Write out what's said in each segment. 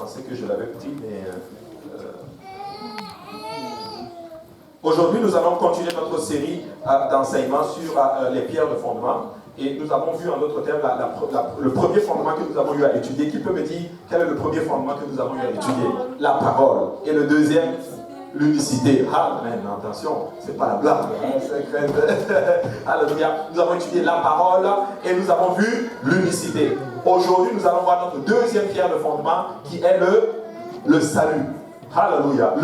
pensais que je l'avais pris, mais... Aujourd'hui, nous allons continuer notre série d'enseignements sur les pierres de fondement. Et nous avons vu en d'autres termes le premier fondement que nous avons eu à étudier. Qui peut me dire quel est le premier fondement que nous avons eu à étudier? La parole. Et le deuxième, l'unicité. Ah, mais attention, c'est pas la blague. Alléluia. Nous avons étudié la parole et nous avons vu l'unicité. Aujourd'hui, nous allons voir notre deuxième pierre de fondement qui est le salut. Alléluia.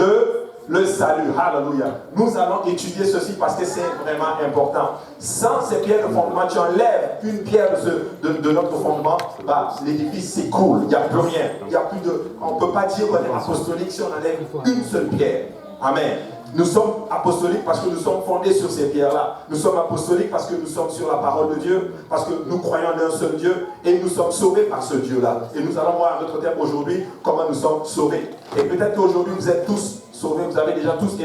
Le salut, alléluia. Nous allons étudier ceci parce que c'est vraiment important. Sans ces pierres de fondement, tu enlèves une pierre de notre fondement, l'édifice s'écroule, il n'y a plus rien. On ne peut pas dire qu'on est apostolique si on enlève une seule pierre. Amen. Nous sommes apostoliques parce que nous sommes fondés sur ces pierres-là. Nous sommes apostoliques parce que nous sommes sur la parole de Dieu, parce que nous croyons en un seul Dieu et nous sommes sauvés par ce Dieu-là. Et nous allons voir en notre terme aujourd'hui comment nous sommes sauvés. Et peut-être qu'aujourd'hui vous êtes tous sauvés, vous avez déjà tous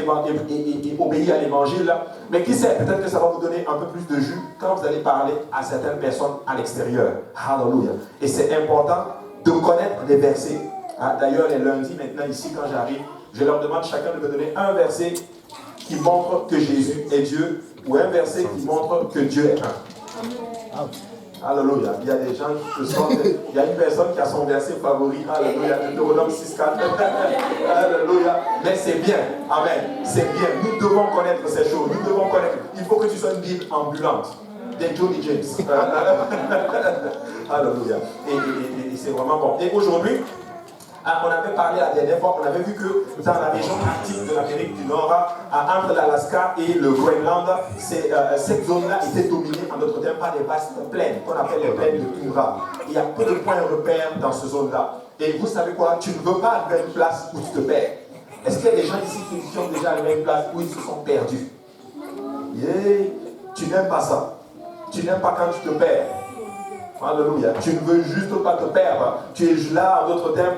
obéi à l'évangile. Mais qui sait, peut-être que ça va vous donner un peu plus de jus quand vous allez parler à certaines personnes à l'extérieur. Alléluia. Et c'est important de connaître les versets. D'ailleurs, les lundis, maintenant, ici, quand j'arrive, je leur demande chacun de me donner un verset qui montre que Jésus est Dieu ou un verset qui montre que Dieu est un. Alléluia. Il y a des gens qui se sentent. Il y a une personne qui a son verset favori. Alléluia. Deutéronome 6,4. Alléluia. Mais c'est bien. Amen. C'est bien. Nous devons connaître ces choses. Nous devons connaître. Il faut que tu sois une Bible ambulante. Des Johnny James. Alléluia. Et c'est vraiment bon. Et aujourd'hui, on avait parlé la dernière fois, on avait vu que dans la région arctique de l'Amérique du Nord, entre l'Alaska et le Groenland, cette zone-là était dominée en d'autres termes par des vastes plaines, qu'on appelle les plaines de toundra. Il y a peu de points repères dans ce zone-là. Et vous savez quoi? Tu ne veux pas arriver à une place où tu te perds. Est-ce qu'il y a des gens ici qui sont déjà arrivés à une place où ils se sont perdus? Yeah. Tu n'aimes pas ça. Tu n'aimes pas quand tu te perds. Alléluia. Tu ne veux juste pas te perdre. Tu es là, en d'autres termes,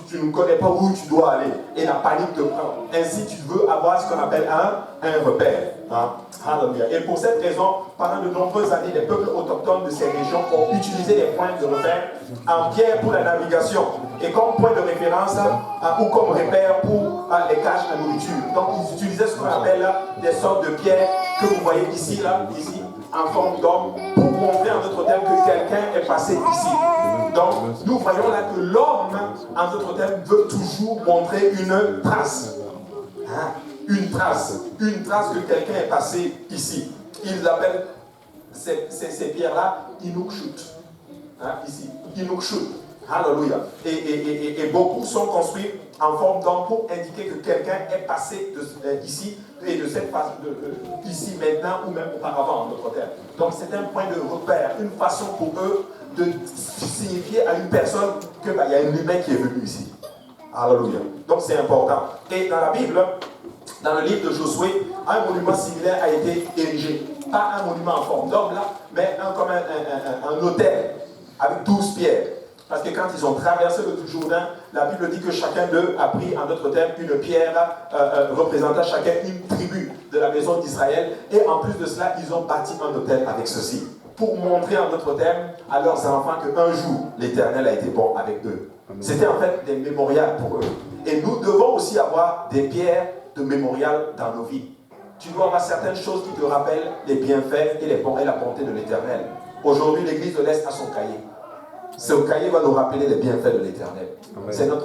tu ne connais pas où tu dois aller. Et la panique te prend. Ainsi, tu veux avoir ce qu'on appelle un repère. Alléluia. Et pour cette raison, pendant de nombreuses années, les peuples autochtones de ces régions ont utilisé les points de repère en pierre pour la navigation et comme point de référence ou comme repère pour les caches de nourriture. Donc, ils utilisaient ce qu'on appelle des sortes de pierres que vous voyez ici, en forme d'homme, pour montrer en d'autres termes que quelqu'un est passé ici. Donc, nous voyons là que l'homme, en d'autres termes, veut toujours montrer une trace. Une trace que quelqu'un est passé ici. Ils appellent ces pierres-là Inukshut. Ici, Inukshut. Alléluia. Et beaucoup sont construits en forme d'homme pour indiquer que quelqu'un est passé ici et de cette phase ici maintenant ou même auparavant en d'autres termes. Donc c'est un point de repère, une façon pour eux de signifier à une personne qu'il y a un humain qui est venu ici. Alléluia. Donc c'est important. Et dans la Bible, dans le livre de Josué, un monument similaire a été érigé. Pas un monument en forme d'homme là, mais comme un autel avec 12 pierres. Parce que quand ils ont traversé le Jourdain, la Bible dit que chacun d'eux a pris, en d'autres termes, une pierre représentant chacun une tribu de la maison d'Israël. Et en plus de cela, ils ont bâti un autel avec ceci. Pour montrer, en d'autres termes, à leurs enfants qu'un jour, l'Éternel a été bon avec eux. C'était en fait des mémorials pour eux. Et nous devons aussi avoir des pierres de mémorial dans nos vies. Tu dois avoir certaines choses qui te rappellent les bienfaits et la bonté de l'Éternel. Aujourd'hui, l'Église de l'Est a son cahier. Ce cahier va nous rappeler les bienfaits de l'Éternel.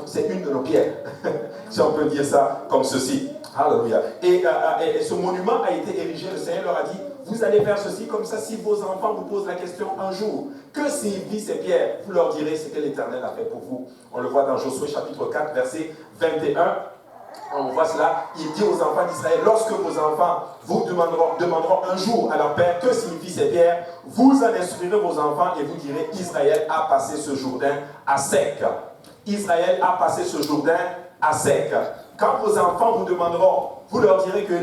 C'est une de nos pierres, si on peut dire ça comme ceci. Alléluia. Et ce monument a été érigé, le Seigneur leur a dit, vous allez faire ceci, comme ça si vos enfants vous posent la question un jour, que signifient ces pierres? Vous leur direz ce que l'Éternel a fait pour vous. On le voit dans Josué chapitre 4, verset 21. On voit cela, il dit aux enfants d'Israël, lorsque vos enfants vous demanderont un jour à leur père que signifient ces pierres, vous en instruirez vos enfants et vous direz, Israël a passé ce Jourdain à sec. Israël a passé ce Jourdain à sec. Quand vos enfants vous demanderont, vous leur direz que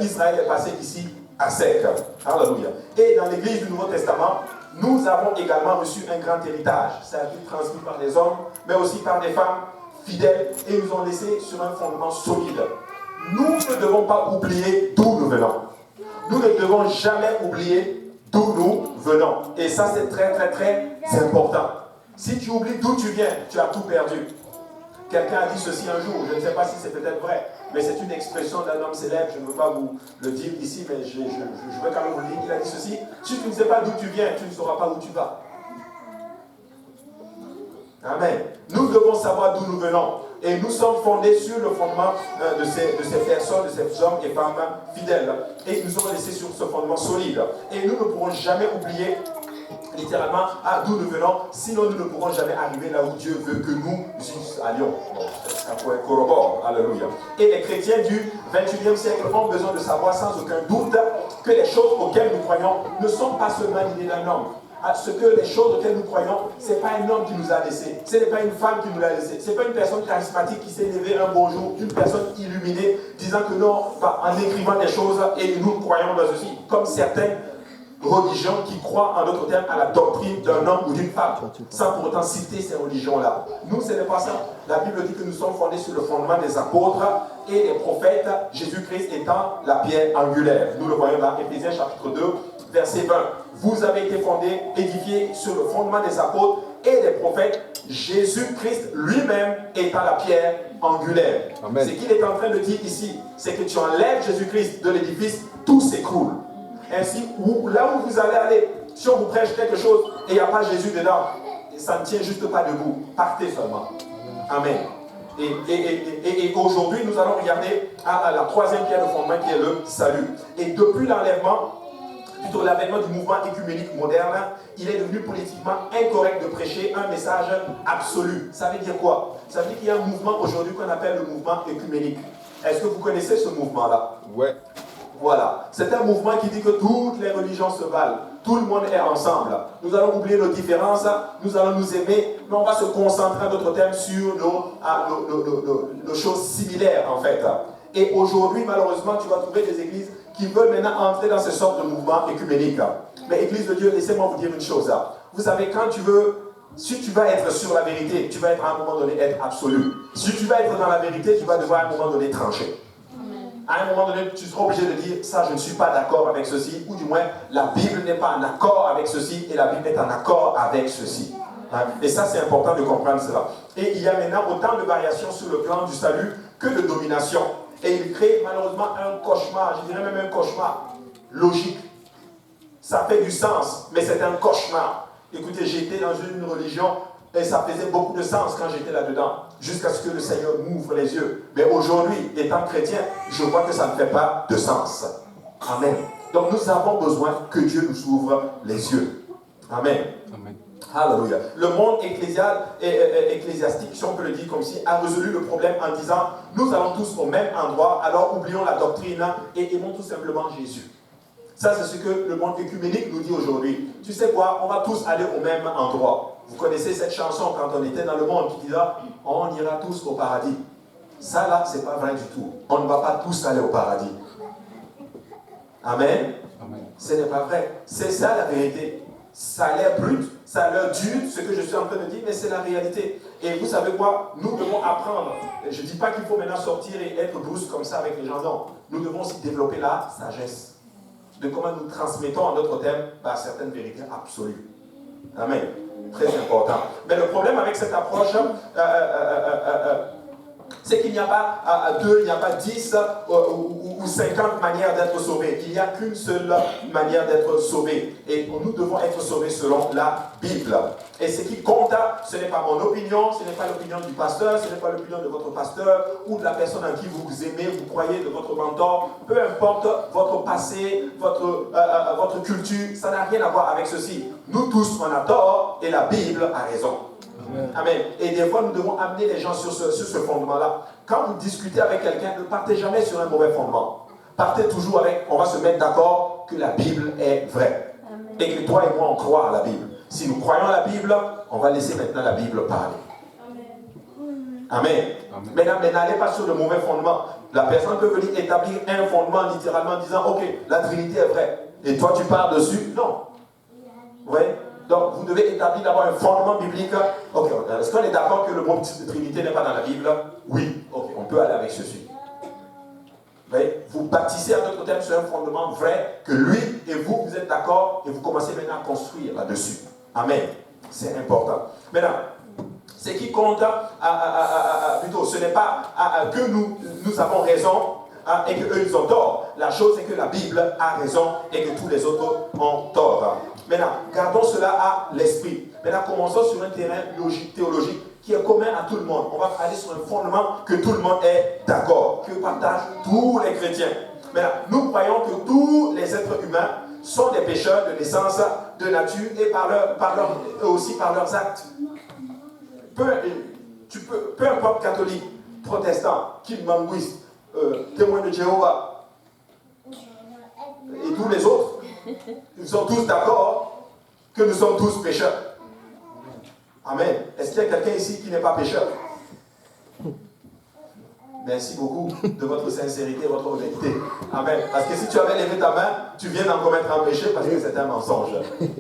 Israël est passé ici à sec. Alléluia. Et dans l'Église du Nouveau Testament, nous avons également reçu un grand héritage. Ça a été transmis par des hommes, mais aussi par des femmes fidèles, et nous ont laissé sur un fondement solide. Nous ne devons pas oublier d'où nous venons. Nous ne devons jamais oublier d'où nous venons. Et ça, c'est très, très, très important. Si tu oublies d'où tu viens, tu as tout perdu. Quelqu'un a dit ceci un jour, je ne sais pas si c'est peut-être vrai, mais c'est une expression d'un homme célèbre, je ne veux pas vous le dire ici, mais je veux quand même vous le dire. Il a dit ceci: si tu ne sais pas d'où tu viens, tu ne sauras pas où tu vas. Amen. Nous devons savoir d'où nous venons. Et nous sommes fondés sur le fondement de ces personnes, de ces hommes et femmes fidèles. Et nous sommes laissés sur ce fondement solide. Et nous ne pourrons jamais oublier littéralement d'où nous venons, sinon nous ne pourrons jamais arriver là où Dieu veut que nous allions. Ça pourrait corroborer. Alléluia. Et les chrétiens du 21e siècle ont besoin de savoir sans aucun doute que les choses auxquelles nous croyons ne sont pas seulement l'idée d'un homme. Ce que les choses auxquelles nous croyons, ce n'est pas un homme qui nous a laissé, ce n'est pas une femme qui nous l'a laissé, ce n'est pas une personne charismatique qui s'est levée un beau jour, une personne illuminée, disant que non, en écrivant des choses, et nous croyons dans ceci, comme certaines religions qui croient, en d'autres termes, à la doctrine d'un homme ou d'une femme, sans pour autant citer ces religions-là. Nous, ce n'est pas ça. La Bible dit que nous sommes fondés sur le fondement des apôtres et des prophètes, Jésus-Christ étant la pierre angulaire. Nous le voyons dans Éphésiens chapitre 2, verset 20. Vous avez été fondés, édifiés sur le fondement des apôtres et des prophètes, Jésus-Christ lui-même étant la pierre angulaire. Amen. Ce qu'il est en train de dire ici, c'est que tu enlèves Jésus-Christ de l'édifice, tout s'écroule. Ainsi, là où vous allez aller, si on vous prêche quelque chose et il n'y a pas Jésus dedans, ça ne tient juste pas debout. Partez seulement. Amen. Et aujourd'hui, nous allons regarder à la troisième pierre de fondement qui est le salut. Et depuis l'avènement du mouvement écuménique moderne, il est devenu politiquement incorrect de prêcher un message absolu. Ça veut dire quoi? Ça veut dire qu'il y a un mouvement aujourd'hui qu'on appelle le mouvement écuménique. Est-ce que vous connaissez ce mouvement-là? Ouais. Voilà. C'est un mouvement qui dit que toutes les religions se valent. Tout le monde est ensemble. Nous allons oublier nos différences, nous allons nous aimer, mais on va se concentrer en d'autres termes sur nos choses similaires en fait. Et aujourd'hui, malheureusement, tu vas trouver des églises qui veulent maintenant entrer dans ces sortes de mouvements écuméniques. Mais Église de Dieu, laissez-moi vous dire une chose. Vous savez, si tu vas être sur la vérité, tu vas être à un moment donné être absolu. Si tu vas être dans la vérité, tu vas devoir à un moment donné trancher. À un moment donné, tu seras obligé de dire, ça je ne suis pas d'accord avec ceci, ou du moins, la Bible n'est pas en accord avec ceci, et la Bible est en accord avec ceci. Et ça, c'est important de comprendre cela. Et il y a maintenant autant de variations sur le plan du salut que de domination. Et il crée malheureusement un cauchemar, je dirais même un cauchemar logique. Ça fait du sens, mais c'est un cauchemar. Écoutez, j'étais dans une religion et ça faisait beaucoup de sens quand j'étais là-dedans, jusqu'à ce que le Seigneur m'ouvre les yeux. Mais aujourd'hui, étant chrétien, je vois que ça ne fait pas de sens. Amen. Donc nous avons besoin que Dieu nous ouvre les yeux. Amen. Amen. Alléluia. Le monde ecclésiastique, si on peut le dire comme si, a résolu le problème en disant, nous allons tous au même endroit, alors oublions la doctrine et aimons tout simplement Jésus. Ça, c'est ce que le monde écuménique nous dit aujourd'hui. Tu sais quoi, on va tous aller au même endroit. Vous connaissez cette chanson quand on était dans le monde qui dit là, on ira tous au paradis. Ça là, c'est pas vrai du tout. On ne va pas tous aller au paradis. Amen. Amen. Ce n'est pas vrai. C'est ça la vérité. Ça a l'air brut, ça a l'air dur, ce que je suis en train de dire, mais c'est la réalité. Et vous savez quoi? Nous devons apprendre. Je ne dis pas qu'il faut maintenant sortir et être brusque comme ça avec les gens, non. Nous devons aussi développer la sagesse de comment nous transmettons en d'autres termes certaines vérités absolues. Amen. Très important. Mais le problème avec cette approche, c'est qu'il n'y a pas 2, il n'y a pas 10 ou 50 manières d'être sauvé. Il n'y a qu'une seule manière d'être sauvé. Et nous devons être sauvés selon la Bible. Et ce qui compte, ce n'est pas mon opinion, ce n'est pas l'opinion du pasteur, ce n'est pas l'opinion de votre pasteur ou de la personne en qui vous aimez, vous croyez, de votre mentor. Peu importe votre passé, votre culture, ça n'a rien à voir avec ceci. Nous tous, on a tort et la Bible a raison. Amen. Amen. Et des fois, nous devons amener les gens sur ce fondement-là. Quand vous discutez avec quelqu'un, ne partez jamais sur un mauvais fondement. Partez toujours avec, on va se mettre d'accord que la Bible est vraie. Amen. Et que toi et moi, on croit à la Bible. Si nous croyons à la Bible, on va laisser maintenant la Bible parler. Amen. Amen. Amen. Mais n'allez pas sur le mauvais fondement. La personne peut venir établir un fondement littéralement en disant, ok, la Trinité est vraie. Et toi, tu pars dessus. Non. Vous voyez? Donc, vous devez établir d'abord un fondement biblique. Ok, est-ce qu'on est d'accord que le mot Trinité n'est pas dans la Bible? Oui. Ok, on peut aller avec ceci. Vous bâtissez en d'autres termes sur un fondement vrai que lui et vous êtes d'accord et vous commencez maintenant à construire là-dessus. Amen. C'est important. Maintenant, Ce qui compte, plutôt, ce n'est pas que nous avons raison et qu'eux ils ont tort. La chose est que la Bible a raison et que tous les autres ont tort. Maintenant, gardons cela à l'esprit. Maintenant, commençons sur un terrain théologique qui est commun à tout le monde. On va aller sur un fondement que tout le monde est d'accord, que partagent tous les chrétiens. Maintenant, nous croyons que tous les êtres humains sont des pécheurs de naissance, de nature et aussi par leurs actes. Peu importe catholique, protestant, kimbanguiste, témoin de Jéhovah et tous les autres, ils sont tous d'accord que nous sommes tous pécheurs. Amen. Est-ce qu'il y a quelqu'un ici qui n'est pas pécheur? Merci beaucoup de votre sincérité et votre honnêteté. Amen. Parce que si tu avais levé ta main, tu viens d'en commettre un péché parce que c'est un mensonge.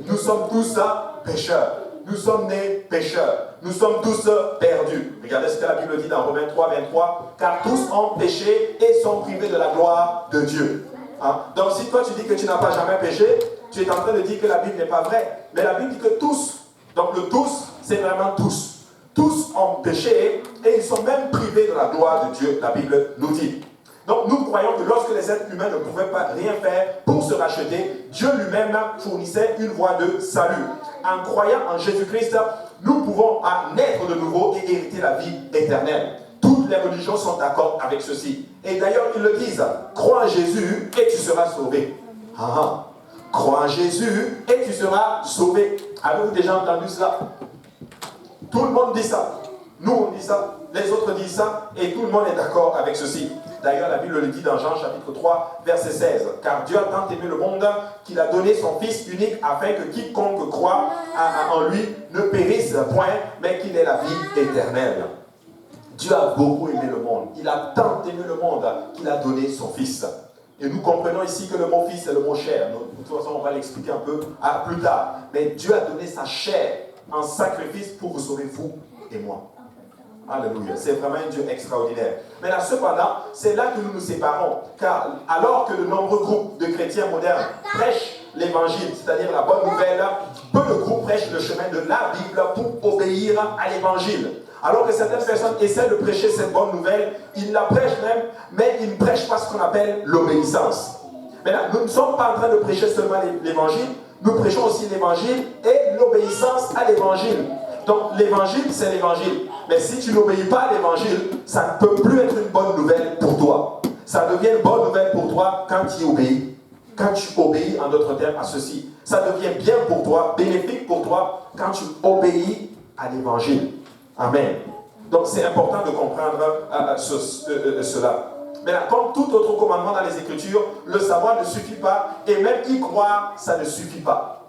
Nous sommes tous pécheurs. Nous sommes nés pécheurs. Nous sommes tous perdus. Regardez ce que la Bible dit dans Romains 3, 23. Car tous ont péché et sont privés de la gloire de Dieu. Hein? Donc si toi tu dis que tu n'as pas jamais péché, tu es en train de dire que la Bible n'est pas vraie. Mais la Bible dit que tous, donc le tous, c'est vraiment tous. Tous ont péché et ils sont même privés de la gloire de Dieu, la Bible nous dit. Donc nous croyons que lorsque les êtres humains ne pouvaient pas rien faire pour se racheter, Dieu lui-même fournissait une voie de salut. En croyant en Jésus-Christ, nous pouvons naître de nouveau et hériter la vie éternelle. Toutes les religions sont d'accord avec ceci. Et d'ailleurs, ils le disent, crois en Jésus et tu seras sauvé. Crois en Jésus et tu seras sauvé. Avez-vous déjà entendu cela? Tout le monde dit ça. Nous, on dit ça. Les autres disent ça. Et tout le monde est d'accord avec ceci. D'ailleurs, la Bible le dit dans Jean chapitre 3, verset 16. Car Dieu a tant aimé le monde qu'il a donné son Fils unique afin que quiconque croit en lui ne périsse point, mais qu'il ait la vie éternelle. Dieu a beaucoup aimé le monde. Il a tant aimé le monde qu'il a donné son Fils. Et nous comprenons ici que le mot fils est le mot chair. De toute façon, on va l'expliquer un peu plus tard. Mais Dieu a donné sa chair en sacrifice pour vous sauver, vous et moi. Alléluia. C'est vraiment un Dieu extraordinaire. Mais là, cependant, c'est là que nous nous séparons. Car alors que de nombreux groupes de chrétiens modernes prêchent l'évangile, c'est-à-dire la bonne nouvelle, peu de groupes prêchent le chemin de la Bible pour obéir à l'évangile. Alors que certaines personnes essaient de prêcher cette bonne nouvelle, ils la prêchent même, mais ils ne prêchent pas ce qu'on appelle l'obéissance. Maintenant, nous ne sommes pas en train de prêcher seulement l'évangile, nous prêchons aussi l'évangile et l'obéissance à l'évangile. Donc l'évangile, c'est l'évangile. Mais si tu n'obéis pas à l'évangile, ça ne peut plus être une bonne nouvelle pour toi. Ça devient une bonne nouvelle pour toi quand tu y obéis. Quand tu obéis, en d'autres termes, à ceci. Ça devient bien pour toi, bénéfique pour toi, quand tu obéis à l'évangile. Amen. Donc c'est important de comprendre cela. Mais là, comme tout autre commandement dans les Écritures, le savoir ne suffit pas, et même y croire, ça ne suffit pas.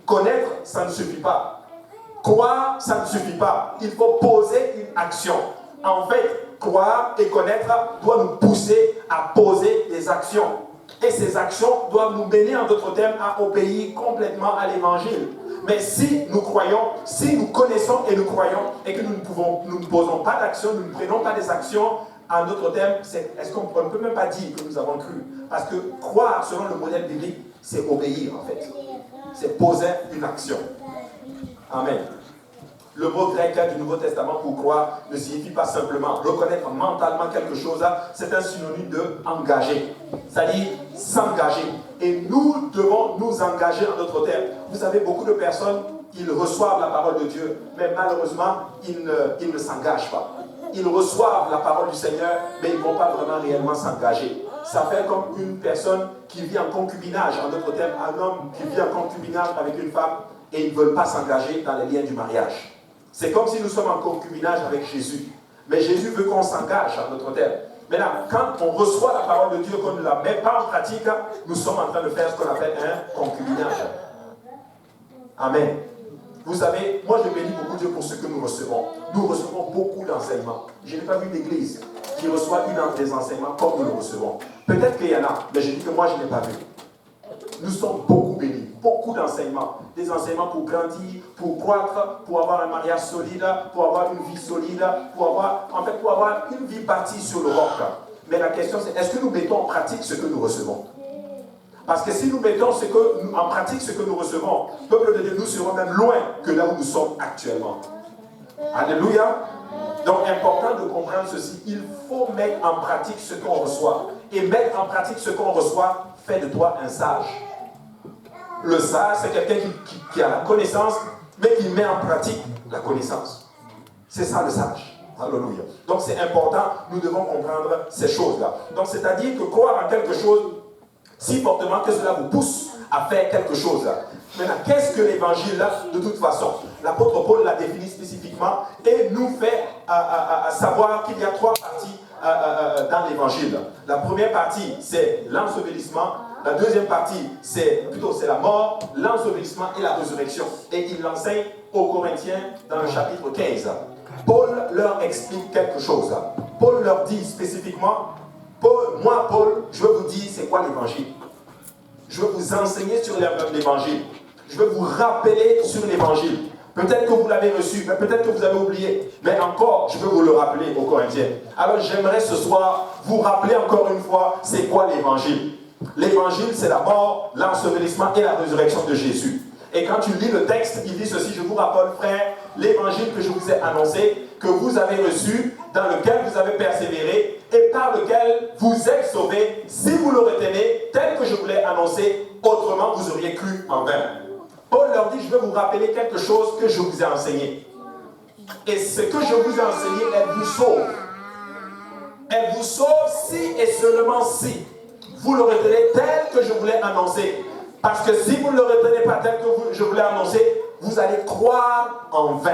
Connaître, ça ne suffit pas. Croire, ça ne suffit pas. Il faut poser une action. En fait, croire et connaître doit nous pousser à poser des actions. Et ces actions doivent nous mener, en d'autres termes, à obéir complètement à l'évangile. Mais si nous croyons, si nous connaissons et nous croyons, et que nous ne posons pas d'action, nous ne prenons pas des actions, en d'autres termes, est-ce qu'on ne peut même pas dire que nous avons cru? Parce que croire, selon le modèle biblique, c'est obéir en fait. C'est poser une action. Amen. Le mot grec du Nouveau Testament pour croire ne signifie pas simplement reconnaître mentalement quelque chose, c'est un synonyme de engager, c'est-à-dire s'engager. Et nous devons nous engager en d'autres termes. Vous savez, beaucoup de personnes, ils reçoivent la parole de Dieu, mais malheureusement, ils ne s'engagent pas. Ils reçoivent la parole du Seigneur, mais ils ne vont pas vraiment réellement s'engager. Ça fait comme une personne qui vit en concubinage, en d'autres termes, un homme qui vit en concubinage avec une femme et ils ne veulent pas s'engager dans les liens du mariage. C'est comme si nous sommes en concubinage avec Jésus. Mais Jésus veut qu'on s'engage, en d'autres termes. Maintenant, quand on reçoit la parole de Dieu, qu'on ne la met pas en pratique, nous sommes en train de faire ce qu'on appelle un concubinage. Amen. Vous savez, moi je bénis beaucoup Dieu pour ce que nous recevons. Nous recevons beaucoup d'enseignements. Je n'ai pas vu d'église qui reçoit des enseignements comme nous le recevons. Peut-être qu'il y en a, mais je dis que moi je n'ai pas vu. Nous sommes beaucoup bénis, beaucoup d'enseignements. Des enseignements pour grandir, pour croître, pour avoir un mariage solide, pour avoir une vie solide, pour avoir une vie bâtie sur le roc. Mais la question c'est, est-ce que nous mettons en pratique ce que nous recevons? Parce que si nous mettons en pratique ce que nous recevons, peuple de Dieu, nous serons même loin que là où nous sommes actuellement. Alléluia. Donc, important de comprendre ceci. Il faut mettre en pratique ce qu'on reçoit. Et mettre en pratique ce qu'on reçoit fait de toi un sage. Le sage, c'est quelqu'un qui a la connaissance, mais qui met en pratique la connaissance. C'est ça le sage. Alléluia. Donc, c'est important. Nous devons comprendre ces choses-là. Donc, c'est-à-dire que croire en quelque chose si fortement que cela vous pousse à faire quelque chose. Maintenant, qu'est-ce que l'évangile là, de toute façon? L'apôtre Paul l'a défini spécifiquement et nous fait savoir qu'il y a trois parties dans l'évangile. La première partie, c'est l'ensevelissement. La deuxième partie, c'est la mort, l'ensevelissement et la résurrection. Et il l'enseigne aux Corinthiens dans le chapitre 15. Paul leur explique quelque chose. Paul leur dit spécifiquement, Paul, je veux vous dire c'est quoi l'évangile. Je veux vous enseigner sur l'évangile. Je veux vous rappeler sur l'évangile. Peut-être que vous l'avez reçu, mais peut-être que vous avez oublié. Mais encore, je veux vous le rappeler aux Corinthiens. Alors j'aimerais ce soir vous rappeler encore une fois, c'est quoi l'évangile. L'évangile, c'est la mort, l'ensevelissement et la résurrection de Jésus. Et quand tu lis le texte, il dit ceci, je vous rappelle, frère, l'évangile que je vous ai annoncé, que vous avez reçu, dans lequel vous avez persévéré, et par lequel vous êtes sauvés, si vous le retenez, tel que je vous l'ai annoncé, autrement vous auriez cru en vain. Paul leur dit, je vais vous rappeler quelque chose que je vous ai enseigné. Et ce que je vous ai enseigné, elle vous sauve. Elle vous sauve si et seulement si vous le retenez tel que je vous l'ai annoncé. Parce que si vous ne le retenez pas tel que je vous l'ai annoncé, vous allez croire en vain.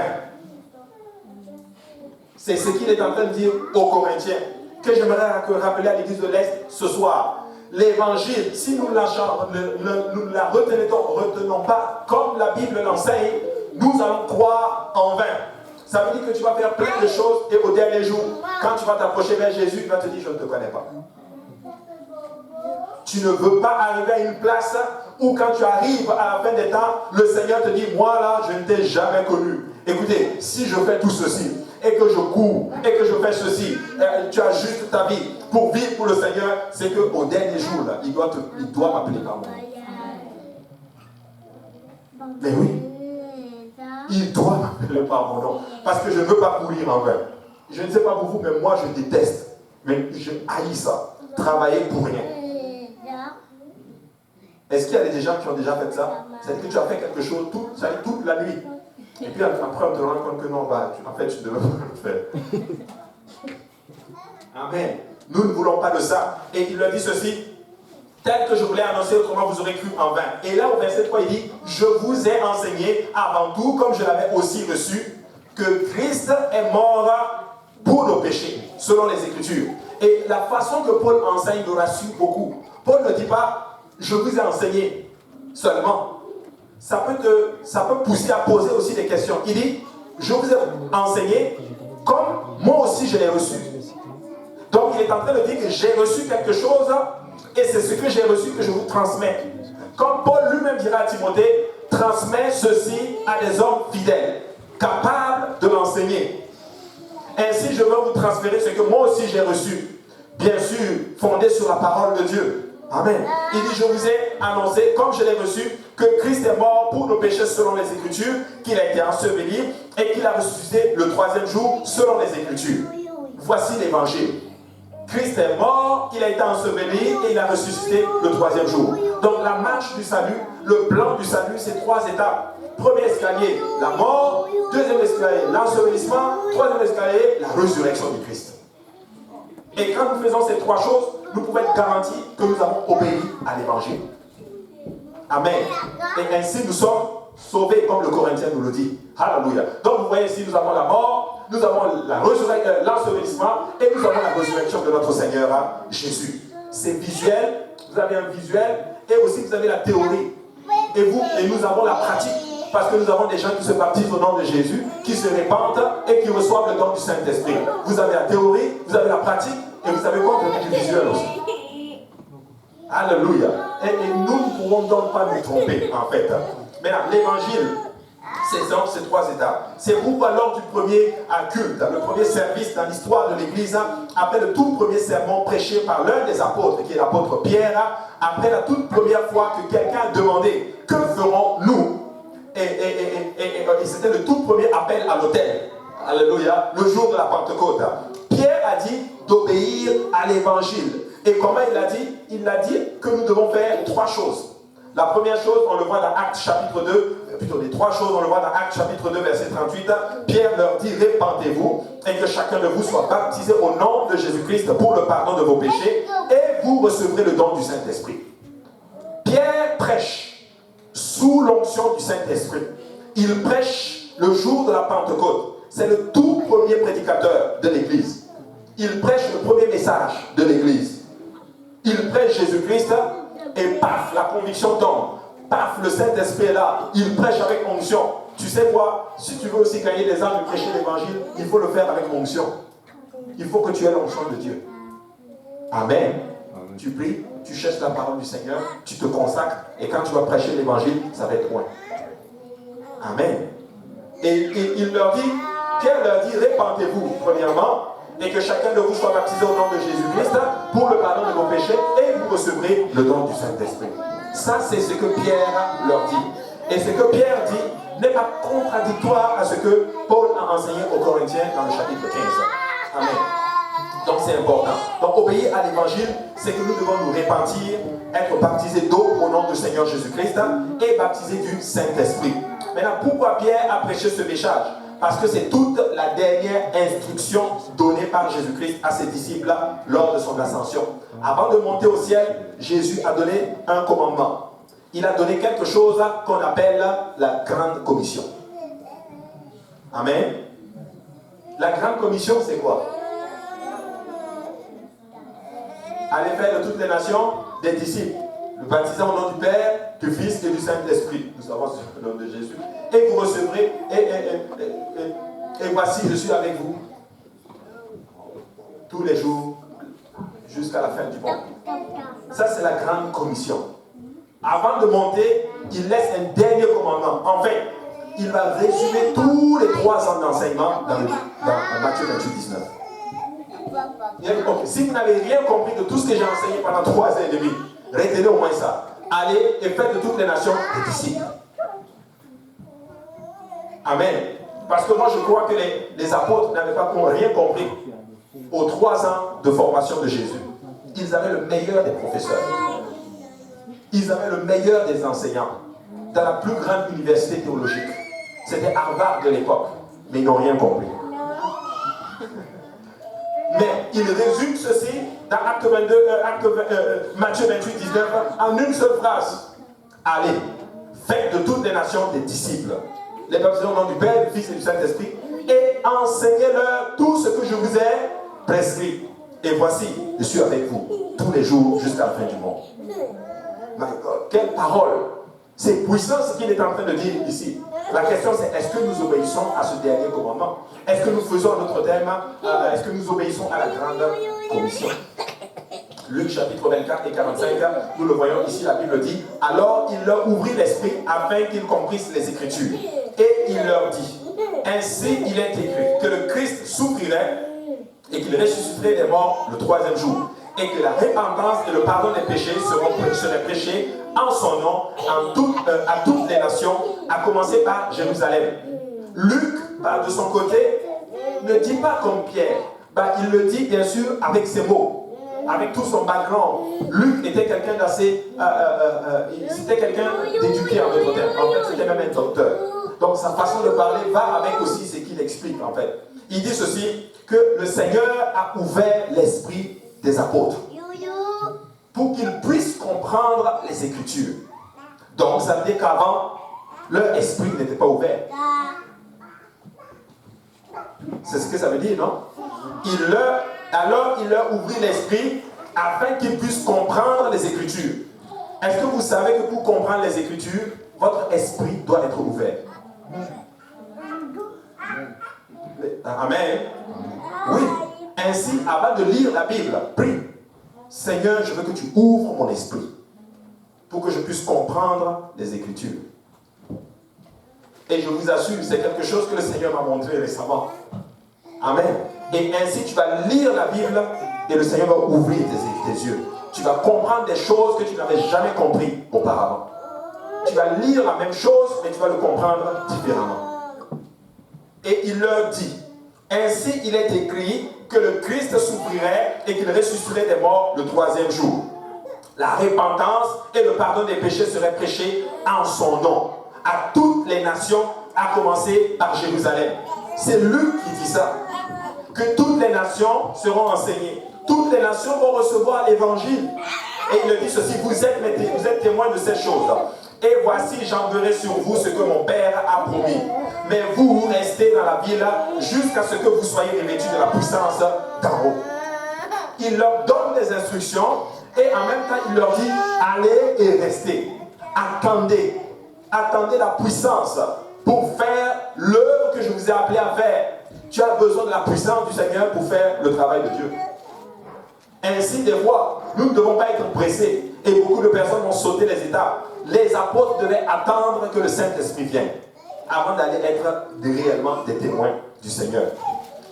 C'est ce qu'il est en train de dire aux Corinthiens, que j'aimerais rappeler à l'église de l'Est ce soir. L'évangile, si nous ne la retenons pas comme la Bible l'enseigne, nous allons croire en vain. Ça veut dire que tu vas faire plein de choses et au dernier jour, quand tu vas t'approcher vers Jésus, il va te dire, je ne te connais pas. Tu ne veux pas arriver à une place où quand tu arrives à la fin des temps, le Seigneur te dit, moi là, je ne t'ai jamais connu. Écoutez, si je fais tout ceci, et que je cours, et que je fais ceci, tu as juste ta vie pour vivre pour le Seigneur, c'est qu'au dernier jour, là, il doit m'appeler par mon nom. Mais oui, il doit m'appeler par mon nom, parce que je ne veux pas courir en vain. Je ne sais pas pour vous, mais moi je déteste, mais je haïs ça, travailler pour rien. Est-ce qu'il y a des gens qui ont déjà fait ça? C'est-à-dire que tu as fait quelque chose toute la nuit. Et puis après, on te rend compte que non, en fait, tu devais pas le faire. Amen. Nous ne voulons pas de ça. Et il leur dit ceci, tel que je vous l'ai annoncé, autrement vous aurez cru en vain. Et là, au verset 3, il dit, je vous ai enseigné avant tout, comme je l'avais aussi reçu, que Christ est mort pour nos péchés, selon les Écritures. Et la façon que Paul enseigne nous rassure beaucoup. Paul ne dit pas, je vous ai enseigné seulement. Ça peut pousser à poser aussi des questions. Il dit, je vous ai enseigné comme moi aussi je l'ai reçu. Donc il est en train de dire que j'ai reçu quelque chose et c'est ce que j'ai reçu que je vous transmets. Comme Paul lui-même dira à Timothée, transmets ceci à des hommes fidèles, capables de l'enseigner. Ainsi je veux vous transférer ce que moi aussi j'ai reçu. Bien sûr, fondé sur la parole de Dieu. Amen. Il dit, je vous ai annoncé, comme je l'ai reçu, que Christ est mort pour nos péchés selon les Écritures, qu'il a été enseveli et qu'il a ressuscité le troisième jour selon les Écritures. Voici l'évangile. Christ est mort, il a été enseveli et il a ressuscité le troisième jour. Donc la marche du salut, le plan du salut, c'est trois étapes. Premier escalier, la mort. Deuxième escalier, l'ensevelissement. Troisième escalier, la résurrection du Christ. Et quand nous faisons ces trois choses, nous pouvons être garantis que nous avons obéi à l'évangile. Amen. Et ainsi nous sommes sauvés comme le Corinthien nous le dit. Alléluia. Donc vous voyez ici, nous avons la mort, nous avons l'ensevelissement et nous avons la résurrection de notre Seigneur Jésus. C'est visuel, vous avez un visuel et aussi vous avez la théorie. Et nous avons la pratique. Parce que nous avons des gens qui se baptisent au nom de Jésus, qui se répandent et qui reçoivent le don du Saint-Esprit. Vous avez la théorie, vous avez la pratique et vous avez quoi? Vous avez du visuel aussi. Alléluia. Et nous ne pouvons donc pas nous tromper en fait. Maintenant, l'évangile, c'est ces trois étapes. C'est pourquoi lors du premier culte, le premier service dans l'histoire de l'Église, après le tout premier sermon prêché par l'un des apôtres, qui est l'apôtre Pierre, après la toute première fois que quelqu'un a demandé « Que ferons-nous » et c'était le tout premier appel à l'autel. Alléluia. Le jour de la Pentecôte. Pierre a dit d'obéir à l'évangile. Et comment il a dit? Il a dit que nous devons faire 3 choses. La première chose, on le voit dans Actes chapitre 2, plutôt les 3 choses, on le voit dans Actes chapitre 2, verset 38. Pierre leur dit, répentez-vous et que chacun de vous soit baptisé au nom de Jésus-Christ pour le pardon de vos péchés et vous recevrez le don du Saint-Esprit. Pierre prêche sous l'onction du Saint-Esprit. Il prêche le jour de la Pentecôte. C'est le tout premier prédicateur de l'Église. Il prêche le premier message de l'Église. Il prêche Jésus-Christ et paf, la conviction tombe. Paf, le Saint-Esprit est là. Il prêche avec onction. Tu sais quoi? Si tu veux aussi gagner des âmes et prêcher l'évangile, il faut le faire avec onction. Il faut que tu aies l'onction de Dieu. Amen. Amen. Tu pries, tu cherches la parole du Seigneur, tu te consacres et quand tu vas prêcher l'évangile, ça va être loin. Amen. Et il leur dit, Pierre leur dit, répentez-vous premièrement et que chacun de vous soit baptisé au nom de Jésus-Christ pour le pardon de vos péchés et vous recevrez le don du Saint-Esprit. Ça, c'est ce que Pierre leur dit. Et ce que Pierre dit n'est pas contradictoire à ce que Paul a enseigné aux Corinthiens dans le chapitre 15. Amen. Donc c'est important. Donc obéir à l'évangile, c'est que nous devons nous repentir, être baptisés d'eau au nom du Seigneur Jésus-Christ et baptisés du Saint-Esprit. Maintenant, pourquoi Pierre a prêché ce message? Parce que c'est toute la dernière instruction donnée par Jésus-Christ à ses disciples lors de son ascension. Avant de monter au ciel, Jésus a donné un commandement. Il a donné quelque chose qu'on appelle la Grande Commission. Amen. La Grande Commission, c'est quoi? Allez faire de toutes les nations des disciples, le baptisant au nom du Père, du Fils et du Saint-Esprit. Nous savons le nom de Jésus. Et vous recevrez, et voici, je suis avec vous tous les jours jusqu'à la fin du monde. Ça, c'est la Grande Commission. Avant de monter, il laisse un dernier commandement. En fait, il va résumer tous les 3 ans d'enseignement dans Matthieu 28, 19. Okay. Si vous n'avez rien compris de tout ce que j'ai enseigné pendant 3 ans et demi, retenez au moins ça. Allez et faites de toutes les nations des disciples. Amen. Parce que moi je crois que les apôtres n'avaient pas rien compris aux 3 ans de formation de Jésus. Ils avaient le meilleur des professeurs. Ils avaient le meilleur des enseignants. Dans la plus grande université théologique. C'était Harvard de l'époque. Mais ils n'ont rien compris. Mais il résume ceci dans Matthieu 28, 19 en une seule phrase. Allez, faites de toutes les nations des disciples. Les baptisés au nom du Père, du Fils et du Saint-Esprit. Et enseignez-leur tout ce que je vous ai prescrit. Et voici, je suis avec vous tous les jours jusqu'à la fin du monde. My God, quelle parole! C'est puissant ce qu'il est en train de dire ici. La question c'est, est-ce que nous obéissons à ce dernier commandement? Est-ce que nous faisons notre thème? Est-ce que nous obéissons à la grande commission? Luc chapitre 24 et 45, nous le voyons ici, la Bible dit, alors il leur ouvrit l'esprit afin qu'ils comprissent les Écritures. Et il leur dit, ainsi il est écrit que le Christ souffrirait et qu'il ressusciterait des morts le 3e jour. Et que la repentance et le pardon des péchés seraient prêchés en son nom à toutes les nations, à commencer par Jérusalem. Luc, de son côté, ne dit pas comme Pierre. Il le dit bien sûr avec ses mots, avec tout son background. Luc était quelqu'un d'assez... c'était quelqu'un d'éduqué en d'autres termes. En fait, c'était même un docteur. Donc sa façon de parler va avec aussi ce qu'il explique en fait. Il dit ceci, que le Seigneur a ouvert l'esprit des apôtres pour qu'ils puissent comprendre les Écritures. Donc ça veut dire qu'avant, leur esprit n'était pas ouvert. C'est ce que ça veut dire, non? Alors il leur ouvrit l'esprit afin qu'ils puissent comprendre les Écritures. Est-ce que vous savez que pour comprendre les Écritures, votre esprit doit être ouvert? Amen. Oui. Ainsi, avant de lire la Bible, prie. Seigneur, je veux que tu ouvres mon esprit pour que je puisse comprendre les Écritures. Et je vous assure, c'est quelque chose que le Seigneur m'a montré récemment. Amen. Et ainsi, tu vas lire la Bible et le Seigneur va ouvrir tes yeux. Tu vas comprendre des choses que tu n'avais jamais compris auparavant. Tu vas lire la même chose, mais tu vas le comprendre différemment. Et il leur dit, Ainsi, il est écrit que le Christ souffrirait et qu'il ressusciterait des morts le 3e jour. La repentance et le pardon des péchés seraient prêchés en son nom à toutes les nations, à commencer par Jérusalem. C'est Luc qui dit ça. Que toutes les nations seront enseignées. Toutes les nations vont recevoir l'évangile. Et il dit ceci, vous êtes témoins de ces choses. Et voici, j'enverrai sur vous ce que mon Père a promis. Mais vous restez dans la ville jusqu'à ce que vous soyez revêtus de la puissance d'en haut. Il leur donne des instructions et en même temps, il leur dit, allez et restez. Attendez. Attendez la puissance pour faire l'œuvre que je vous ai appelé à faire. Tu as besoin de la puissance du Seigneur pour faire le travail de Dieu. Ainsi, des fois, nous ne devons pas être pressés. Et beaucoup de personnes vont sauter les étapes. Les apôtres devaient attendre que le Saint-Esprit vienne avant d'aller être réellement des témoins du Seigneur.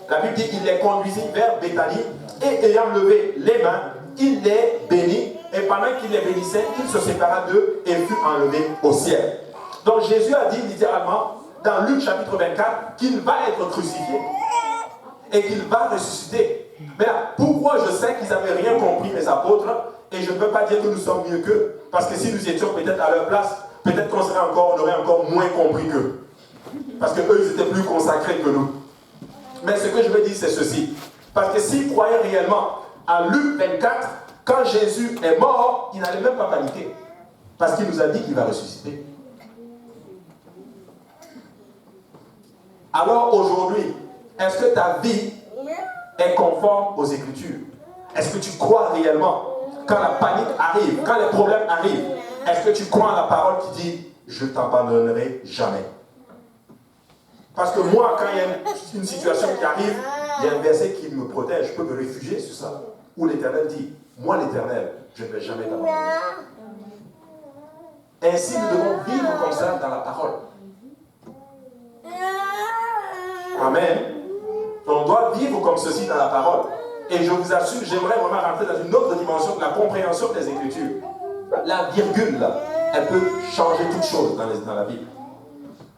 La Bible dit qu'il les conduisit vers Béthanie et ayant levé les mains, il les bénit. Et pendant qu'il les bénissait, il se sépara d'eux et fut enlevé au ciel. Donc Jésus a dit littéralement dans Luc chapitre 24 qu'il va être crucifié et qu'il va ressusciter. Mais là, pourquoi je sais qu'ils n'avaient rien compris, les apôtres, et je ne peux pas dire que nous sommes mieux qu'eux, parce que si nous étions peut-être à leur place, peut-être qu'on aurait encore moins compris qu'eux. Parce qu'eux, ils étaient plus consacrés que nous. Mais ce que je veux dire, c'est ceci. Parce que s'ils croyaient réellement à Luc 24, quand Jésus est mort, ils n'allaient même pas paniquer. Parce qu'il nous a dit qu'il va ressusciter. Alors aujourd'hui, est-ce que ta vie est conforme aux Écritures? Est-ce que tu crois réellement quand la panique arrive, quand les problèmes arrivent? Est-ce que tu crois à la parole qui dit « Je t'abandonnerai jamais » Parce que moi, quand il y a une situation qui arrive, il y a un verset qui me protège, je peux me réfugier sur ça. Où l'Éternel dit « Moi l'Éternel, je ne vais jamais t'abandonner ». Ainsi, nous devons vivre comme ça dans la parole. Amen. On doit vivre comme ceci dans la parole. Et je vous assure, j'aimerais vraiment rentrer dans une autre dimension de la compréhension des Écritures. La virgule, là, elle peut changer toute chose dans la Bible.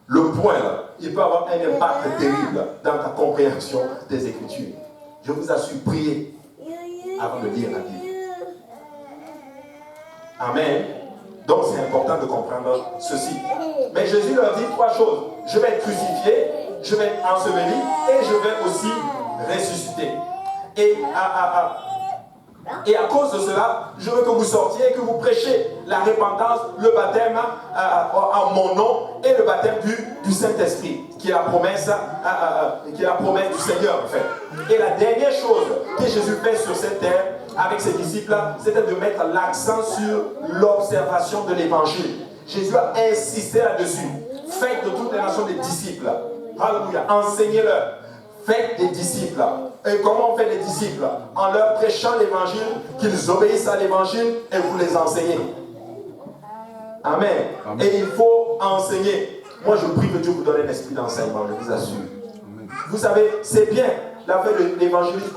Le point, là, il peut avoir un impact terrible dans ta compréhension des Écritures. Je vous assure, priez avant de lire la Bible. Amen. Donc c'est important de comprendre ceci. Mais Jésus leur dit 3 choses. Je vais être crucifié, je vais être enseveli et je vais aussi ressusciter. Et à cause de cela, je veux que vous sortiez et que vous prêchiez la repentance, le baptême en mon nom et le baptême du Saint-Esprit, qui est la promesse du Seigneur en fait. Et la dernière chose que Jésus fait sur cette terre avec ses disciples, c'était de mettre l'accent sur l'observation de l'évangile. Jésus a insisté là-dessus. Faites de toutes les nations des disciples. Alléluia. Enseignez-leur. Faites des disciples. Et comment on fait des disciples? En leur prêchant l'évangile, qu'ils obéissent à l'évangile et vous les enseignez. Amen. Amen. Et il faut enseigner. Moi, je prie que Dieu vous donne un esprit d'enseignement, je vous assure. Amen. Vous savez, c'est bien. L'affaire de l'évangéliste,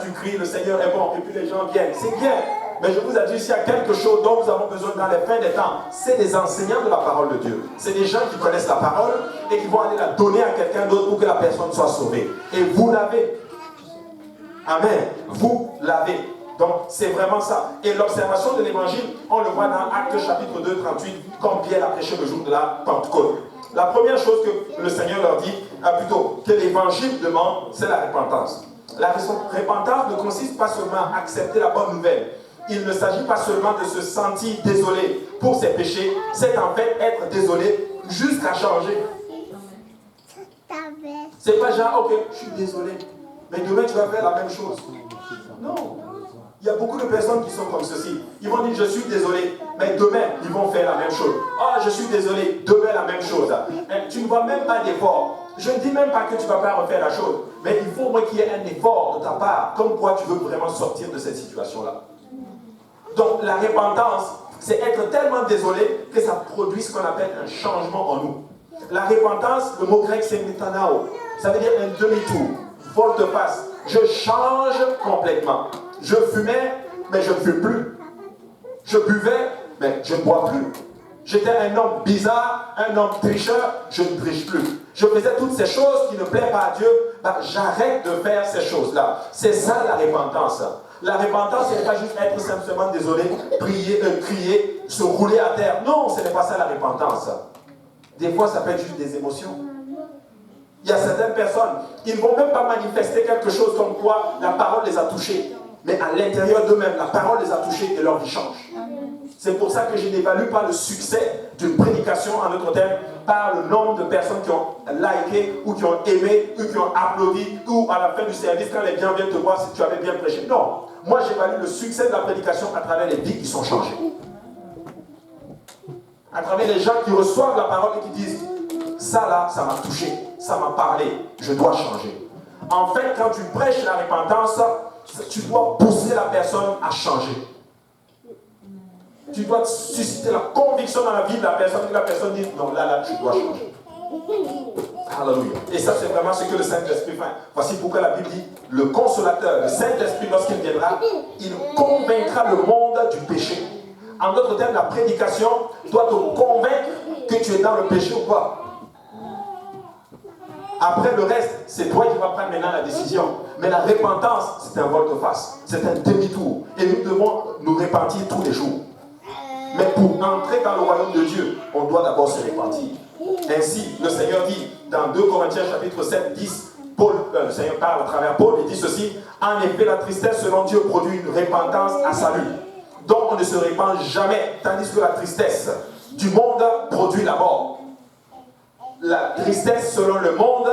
tu cries, le Seigneur est bon, et puis les gens viennent. C'est bien. Mais je vous assure, s'il y a quelque chose dont nous avons besoin dans les fins des temps, c'est des enseignants de la parole de Dieu. C'est des gens qui connaissent la parole et qui vont aller la donner à quelqu'un d'autre pour que la personne soit sauvée. Et vous l'avez. Amen. Vous l'avez. Donc, c'est vraiment ça. Et l'observation de l'évangile, on le voit dans Actes chapitre 2, 38, comme Pierre a prêché le jour de la Pentecôte. La première chose que le Seigneur leur dit, plutôt que l'évangile demande, c'est la repentance. La repentance ne consiste pas seulement à accepter la bonne nouvelle. Il ne s'agit pas seulement de se sentir désolé pour ses péchés, c'est en fait être désolé jusqu'à changer. C'est pas genre, ok, je suis désolé, mais demain tu vas faire la même chose. Non. Il y a beaucoup de personnes qui sont comme ceci. Ils vont dire, je suis désolé, mais demain, ils vont faire la même chose. Oh, je suis désolé, demain, la même chose. Et tu ne vois même pas d'effort. Je ne dis même pas que tu ne vas pas refaire la chose, mais il faut qu'il y ait un effort de ta part, comme quoi tu veux vraiment sortir de cette situation-là. Donc, la repentance, c'est être tellement désolé que ça produit ce qu'on appelle un changement en nous. La repentance, le mot grec, c'est metanao. Ça veut dire un demi-tour, volte-face. Je change complètement. Je fumais, mais je ne fume plus. Je buvais, mais je ne bois plus. J'étais un homme bizarre, un homme tricheur, je ne triche plus. Je faisais toutes ces choses qui ne plaisent pas à Dieu, j'arrête de faire ces choses-là. C'est ça la repentance. La repentance, ce n'est pas juste être simplement désolé, prier, crier, se rouler à terre. Non, ce n'est pas ça la repentance. Des fois, ça peut être juste des émotions. Il y a certaines personnes, ils ne vont même pas manifester quelque chose comme quoi la parole les a touchés. Mais à l'intérieur d'eux-mêmes, la parole les a touchés et leur vie change. C'est pour ça que je n'évalue pas le succès d'une prédication, en d'autres termes, par le nombre de personnes qui ont liké, ou qui ont aimé, ou qui ont applaudi, ou à la fin du service, quand les gens viennent te voir si tu avais bien prêché. Non, moi j'évalue le succès de la prédication à travers les vies qui sont changées. À travers les gens qui reçoivent la parole et qui disent, ça là, ça m'a touché, ça m'a parlé, je dois changer. En fait, quand tu prêches la repentance, tu dois pousser la personne à changer. Tu dois susciter la conviction dans la vie de la personne, que la personne dit, non, là, tu dois changer. Alléluia. Et ça, c'est vraiment ce que le Saint-Esprit fait. Voici pourquoi la Bible dit, le consolateur, le Saint-Esprit, lorsqu'il viendra, il convaincra le monde du péché. En d'autres termes, la prédication doit te convaincre que tu es dans le péché ou pas. Après le reste, c'est toi qui vas prendre maintenant la décision. Mais la repentance, c'est un volte-face. C'est un demi-tour. Et nous devons nous repentir tous les jours. Mais pour entrer dans le royaume de Dieu, on doit d'abord se repentir. Ainsi, le Seigneur dit dans 2 Corinthiens chapitre 7, 10, le Seigneur parle à travers Paul, il dit ceci, en effet, la tristesse selon Dieu produit une repentance à salut, dont on ne se répand jamais, tandis que la tristesse du monde produit la mort. La tristesse selon le monde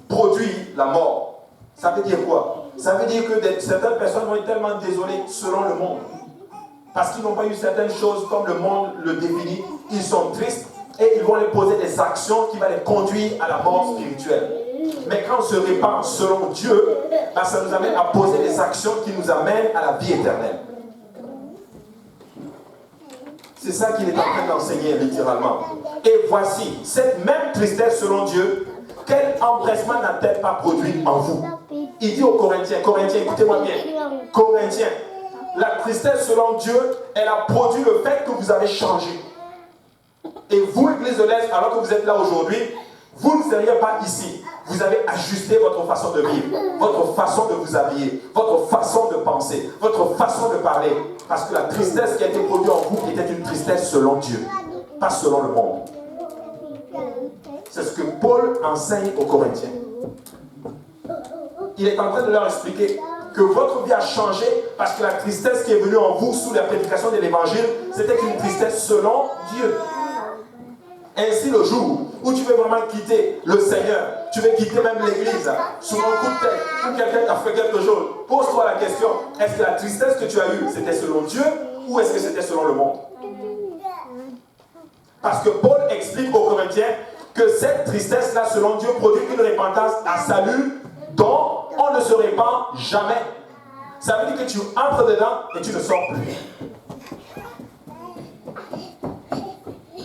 produit la mort. Ça veut dire quoi? Ça veut dire que certaines personnes vont être tellement désolées selon le monde. Parce qu'ils n'ont pas eu certaines choses comme le monde le définit. Ils sont tristes et ils vont les poser des actions qui vont les conduire à la mort spirituelle. Mais quand on se répand selon Dieu, ça nous amène à poser des actions qui nous amènent à la vie éternelle. C'est ça qu'il est en train d'enseigner littéralement. Et voici, cette même tristesse selon Dieu, quel empressement n'a-t-elle pas produit en vous? Il dit aux Corinthiens, écoutez-moi bien, Corinthiens, la tristesse selon Dieu, elle a produit le fait que vous avez changé. Et vous, l'église de l'Est, alors que vous êtes là aujourd'hui, vous ne seriez pas ici. Vous avez ajusté votre façon de vivre, votre façon de vous habiller, votre façon de penser, votre façon de parler. Parce que la tristesse qui a été produite en vous était une tristesse selon Dieu, pas selon le monde. C'est ce que Paul enseigne aux Corinthiens. Il est en train de leur expliquer que votre vie a changé parce que la tristesse qui est venue en vous sous la prédication de l'évangile, c'était une tristesse selon Dieu. Ainsi, le jour où tu veux vraiment quitter le Seigneur, tu veux quitter même l'église, sur un coup de tête, ou quelqu'un t'a fait quelque chose, pose-toi la question, est-ce que la tristesse que tu as eue, c'était selon Dieu ou est-ce que c'était selon le monde? Parce que Paul explique aux Corinthiens que cette tristesse-là, selon Dieu, produit une repentance à salut dont on ne se répand jamais. Ça veut dire que tu entres dedans et tu ne sors plus.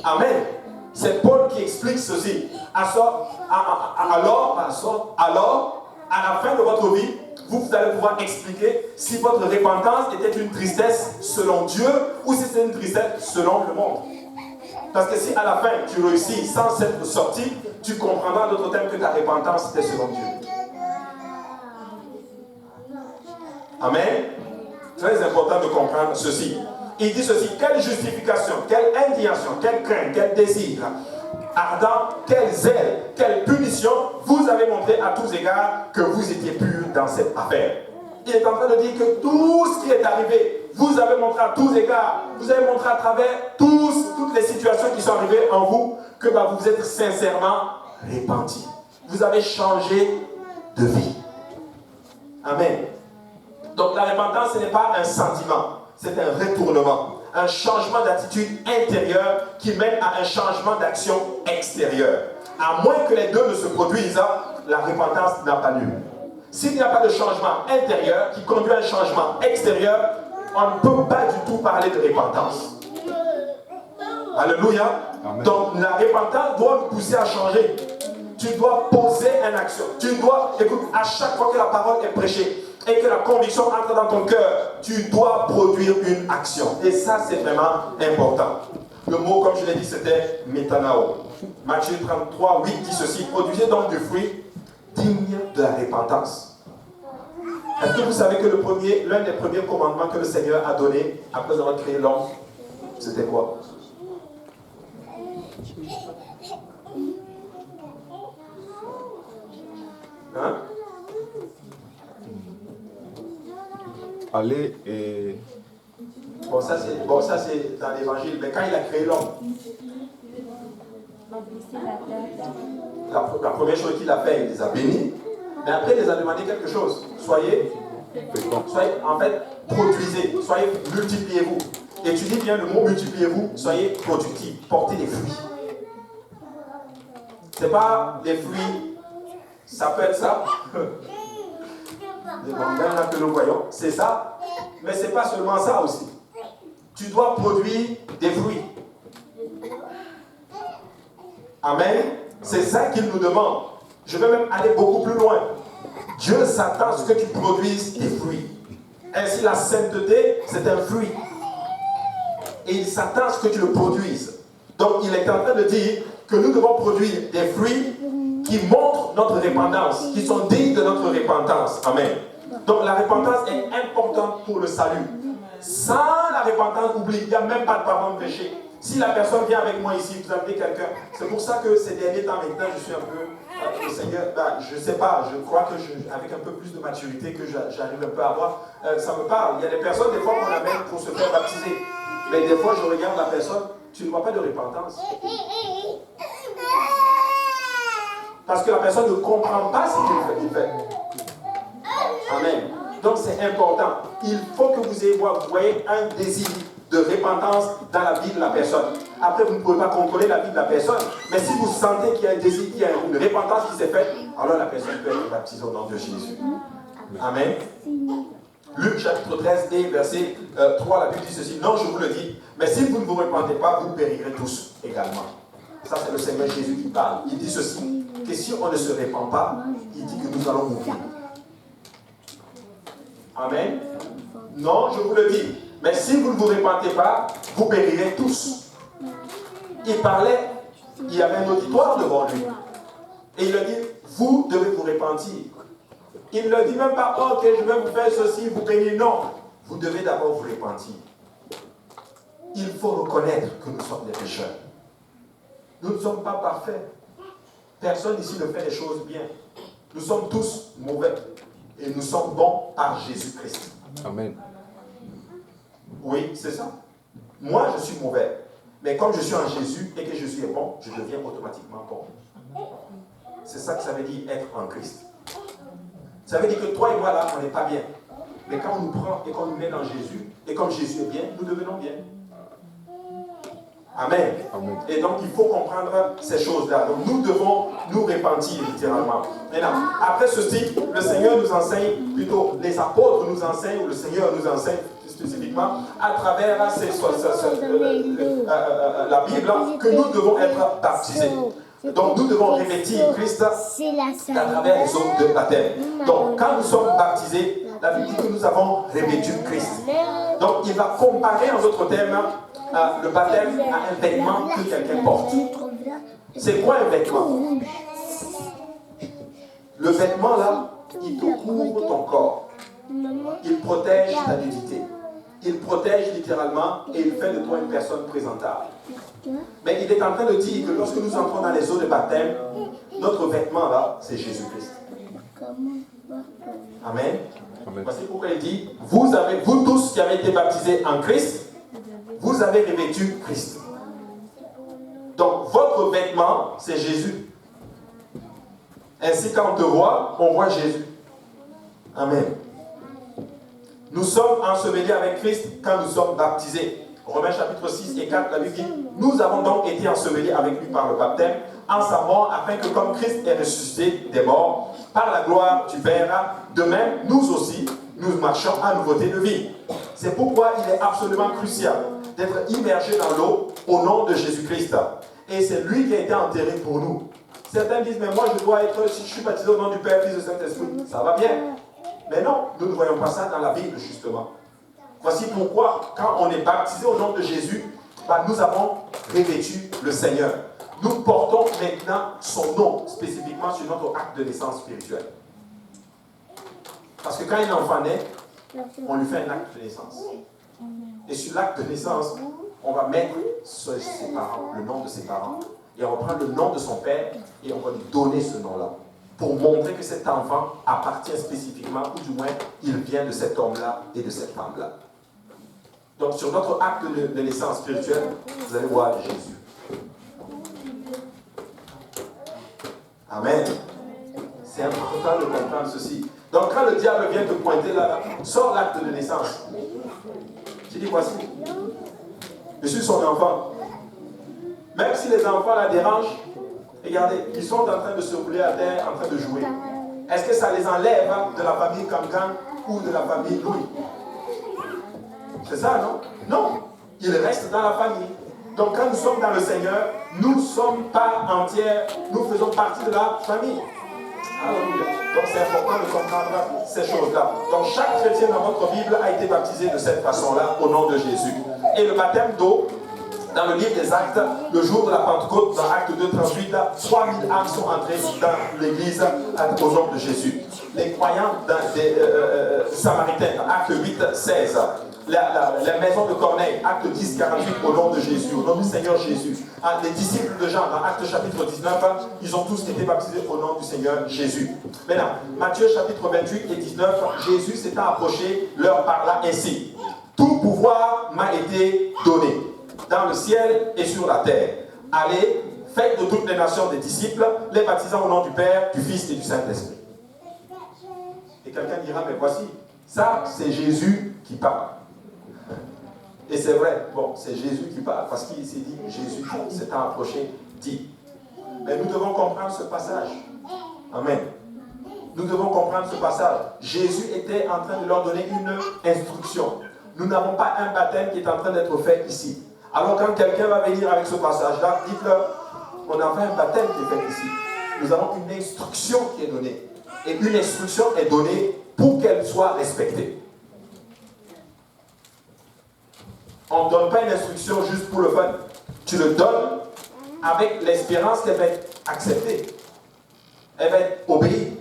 Amen. C'est Paul qui explique ceci. Alors, à la fin de votre vie, vous allez pouvoir expliquer si votre repentance était une tristesse selon Dieu ou si c'est une tristesse selon le monde. Parce que si à la fin tu réussis sans être sorti, tu comprendras d'autres termes que ta repentance était selon Dieu. Amen. Très important de comprendre ceci. Il dit ceci, quelle justification, quelle indignation, quelle crainte, quel désir ardent, quelle zèle, quelle punition vous avez montré à tous égards que vous étiez purs dans cette affaire. Il est en train de dire que tout ce qui est arrivé, vous avez montré à tous égards, vous avez montré à travers toutes les situations qui sont arrivées en vous, que vous vous êtes sincèrement repentis. Vous avez changé de vie. Amen. Donc la repentance, ce n'est pas un sentiment, c'est un retournement, un changement d'attitude intérieure qui mène à un changement d'action extérieure. À moins que les deux ne se produisent, la repentance n'a pas lieu. S'il n'y a pas de changement intérieur qui conduit à un changement extérieur, on ne peut pas du tout parler de repentance. Alléluia. Amen. Donc la repentance doit nous pousser à changer. Tu dois poser une action. Tu dois, écoute, à chaque fois que la parole est prêchée, et que la conviction entre dans ton cœur, tu dois produire une action. Et ça, c'est vraiment important. Le mot, comme je l'ai dit, c'était métanao. Matthieu 33, 8 dit ceci: produisez donc du fruit digne de la repentance. Est-ce que vous savez que l'un des premiers commandements que le Seigneur a donné après avoir créé l'homme, c'était quoi? Hein? Aller et... Bon, ça c'est dans l'évangile, mais quand il a créé l'homme, la première chose qu'il a fait, il les a bénis, mais après il les a demandé quelque chose. Soyez, en fait, produisez, soyez, multipliez-vous. Étudiez bien le mot multipliez-vous, soyez productifs, portez des fruits. C'est pas des fruits, ça peut être ça. Des mangas là que nous voyons, c'est ça, mais c'est pas seulement ça aussi. Tu dois produire des fruits. Amen. C'est ça qu'il nous demande. Je vais même aller beaucoup plus loin. Dieu s'attend à ce que tu produises des fruits. Ainsi, la sainteté, c'est un fruit. Et il s'attend à ce que tu le produises. Donc, il est en train de dire que nous devons produire des fruits qui montrent notre repentance, qui sont dignes de notre repentance. Amen. Donc, la repentance est importante pour le salut. Sans la repentance, oublie, il n'y a même pas de pardon de péché. Si la personne vient avec moi ici, vous appelez quelqu'un, c'est pour ça que ces derniers temps, maintenant, je suis un peu, le Seigneur, je ne sais pas, je crois que avec un peu plus de maturité que j'arrive un peu à avoir, ça me parle. Il y a des personnes, des fois, qu'on amène pour se faire baptiser. Mais des fois, je regarde la personne, tu ne vois pas de repentance. Parce que la personne ne comprend pas ce qu'il fait. Amen. Donc c'est important. Il faut que vous voyez un désir de repentance dans la vie de la personne. Après, vous ne pouvez pas contrôler la vie de la personne. Mais si vous sentez qu'il y a un désir, qu'il y a une repentance qui s'est faite, alors la personne peut être baptisée au nom de Jésus. Amen. Luc chapitre 13 et verset 3, la Bible dit ceci: non, je vous le dis, mais si vous ne vous repentez pas, vous périrez tous également. Ça, c'est le Seigneur Jésus qui parle. Il dit ceci, que si on ne se répand pas, il dit que nous allons mourir. Amen. Non, je vous le dis. Mais si vous ne vous repentez pas, vous périrez tous. Il parlait, il y avait un auditoire devant lui. Et il leur dit, vous devez vous repentir. Il ne leur dit même pas, ok, je vais vous faire ceci, vous bénir. Non, vous devez d'abord vous repentir. Il faut reconnaître que nous sommes des pécheurs. Nous ne sommes pas parfaits. Personne ici ne fait les choses bien. Nous sommes tous mauvais. Et nous sommes bons par Jésus-Christ. Amen. Oui, c'est ça. Moi, je suis mauvais. Mais comme je suis en Jésus et que Jésus est bon, je deviens automatiquement bon. C'est ça que ça veut dire être en Christ. Ça veut dire que toi et moi, là, on n'est pas bien. Mais quand on nous prend et qu'on nous met dans Jésus, et comme Jésus est bien, nous devenons bien. Amen. Amen. Et donc, il faut comprendre ces choses-là. Donc, nous devons nous repentir, littéralement. Maintenant, après ceci, le Seigneur nous enseigne, plutôt les apôtres nous enseignent, ou le Seigneur nous enseigne spécifiquement, à travers la Bible, que nous devons être baptisés. Donc, nous devons revêtir Christ à travers les eaux de baptême. Donc, quand nous sommes baptisés, la Bible dit que nous avons revêtu Christ. Donc, il va comparer en d'autres termes le baptême à un vêtement que quelqu'un porte. C'est quoi un vêtement? Le vêtement là, il te couvre ton corps. Il protège ta nudité. Il protège littéralement et il fait de toi une personne présentable. Mais il est en train de dire que lorsque nous entrons dans les eaux de baptême, notre vêtement là, c'est Jésus-Christ. Amen. Voici pourquoi il dit, vous tous qui avez été baptisés en Christ, vous avez revêtu Christ. Donc, votre vêtement, c'est Jésus. Ainsi, quand on te voit, on voit Jésus. Amen. Nous sommes ensevelis avec Christ quand nous sommes baptisés. Romains chapitre 6 et 4, la Bible dit, nous avons donc été ensevelis avec lui par le baptême, en sa mort, afin que comme Christ est ressuscité des morts, par la gloire du Père, de même, nous aussi, nous marchons en nouveauté de vie. C'est pourquoi il est absolument crucial d'être immergé dans l'eau au nom de Jésus-Christ. Et c'est lui qui a été enterré pour nous. Certains disent, mais moi je dois être, si je suis baptisé au nom du Père, Fils et Saint-Esprit, ça va bien. Mais non, nous ne voyons pas ça dans la Bible, justement. Voici pourquoi, quand on est baptisé au nom de Jésus, nous avons revêtu le Seigneur. Nous portons maintenant son nom spécifiquement sur notre acte de naissance spirituelle. Parce que quand un enfant naît, on lui fait un acte de naissance. Et sur l'acte de naissance, on va mettre ses parents, le nom de ses parents. Et on va prendre le nom de son père et on va lui donner ce nom-là. Pour montrer que cet enfant appartient spécifiquement, ou du moins, il vient de cet homme-là et de cette femme-là. Donc, sur notre acte de naissance spirituelle, vous allez voir Jésus. Amen. C'est important de comprendre ceci. Donc, quand le diable vient te pointer là, sors l'acte de naissance. Tu dis, voici, je suis son enfant. Même si les enfants la dérangent, regardez, ils sont en train de se rouler à terre, en train de jouer. Est-ce que ça les enlève de la famille Kamkan ou de la famille Louis? C'est ça, non? Non. Ils restent dans la famille. Donc quand nous sommes dans le Seigneur, nous ne sommes pas entiers, nous faisons partie de la famille. Alléluia. Donc c'est important de comprendre ces choses-là. Donc chaque chrétien dans votre Bible a été baptisé de cette façon-là au nom de Jésus. Et le baptême d'eau, dans le livre des Actes, le jour de la Pentecôte, dans Acte 2, 38, 3000 âmes sont entrées dans l'église au nom de Jésus. Les croyants des Samaritains, Acte 8, 16. La maison de Corneille, Acte 10, 48, au nom de Jésus, au nom du Seigneur Jésus. Les disciples de Jean, dans Acte chapitre 19, ils ont tous été baptisés au nom du Seigneur Jésus. Maintenant, Matthieu chapitre 28 et 19, Jésus s'étant approché, leur parla ainsi. Tout pouvoir m'a été donné, dans le ciel et sur la terre. Allez, faites de toutes les nations des disciples, les baptisant au nom du Père, du Fils et du Saint-Esprit. Et quelqu'un dira, mais voici, ça c'est Jésus qui parle. Et c'est vrai, bon, c'est Jésus qui parle, parce qu'il s'est dit, Jésus s'étant approché, dit. Mais nous devons comprendre ce passage. Amen. Nous devons comprendre ce passage. Jésus était en train de leur donner une instruction. Nous n'avons pas un baptême qui est en train d'être fait ici. Alors quand quelqu'un va venir avec ce passage-là, dites-leur, on a fait un baptême qui est fait ici. Nous avons une instruction qui est donnée. Et une instruction est donnée pour qu'elle soit respectée. On ne donne pas une instruction juste pour le fun. Tu le donnes avec l'espérance qu'elle va être acceptée. Elle va être obéie.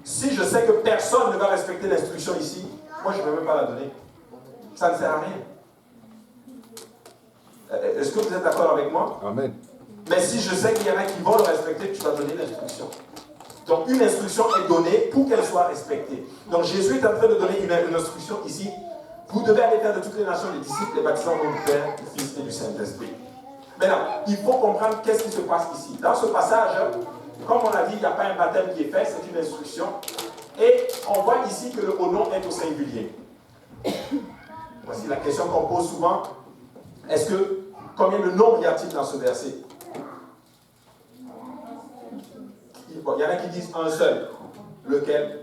Si je sais que personne ne va respecter l'instruction ici, moi je ne vais même pas la donner. Ça ne sert à rien. Est-ce que vous êtes d'accord avec moi? Amen. Mais si je sais qu'il y en a qui vont le respecter, tu vas donner l'instruction. Donc une instruction est donnée pour qu'elle soit respectée. Donc Jésus est en train de donner une instruction ici. Vous devez aller faire de toutes les nations des disciples, les baptisant au nom du Père, du Fils et du Saint-Esprit. Maintenant, il faut comprendre qu'est-ce qui se passe ici. Dans ce passage, comme on a dit, il n'y a pas un baptême qui est fait, c'est une instruction. Et on voit ici que le nom est au singulier. Voici la question qu'on pose souvent. Combien de noms y a-t-il dans ce verset? Il y en a qui disent un seul. Lequel?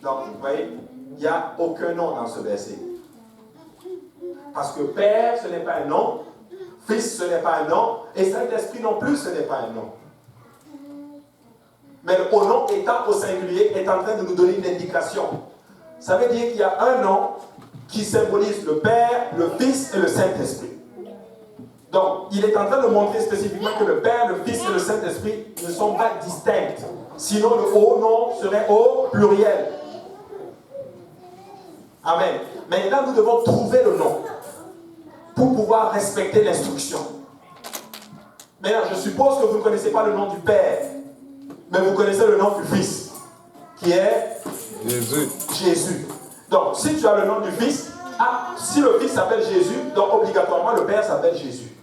Donc, vous voyez, il n'y a aucun nom dans ce verset. Parce que Père, ce n'est pas un nom. Fils, ce n'est pas un nom. Et Saint-Esprit non plus, ce n'est pas un nom. Mais le nom étant au singulier est en train de nous donner une indication. Ça veut dire qu'il y a un nom qui symbolise le Père, le Fils et le Saint-Esprit. Donc, il est en train de montrer spécifiquement que le Père, le Fils et le Saint-Esprit ne sont pas distincts. Sinon, le haut nom serait au pluriel. Amen. Maintenant, nous devons trouver le nom pour pouvoir respecter l'instruction. Maintenant, je suppose que vous ne connaissez pas le nom du Père, mais vous connaissez le nom du Fils, qui est Jésus. Jésus. Donc, si tu as le nom du Fils, si le Fils s'appelle Jésus, donc obligatoirement le Père s'appelle Jésus.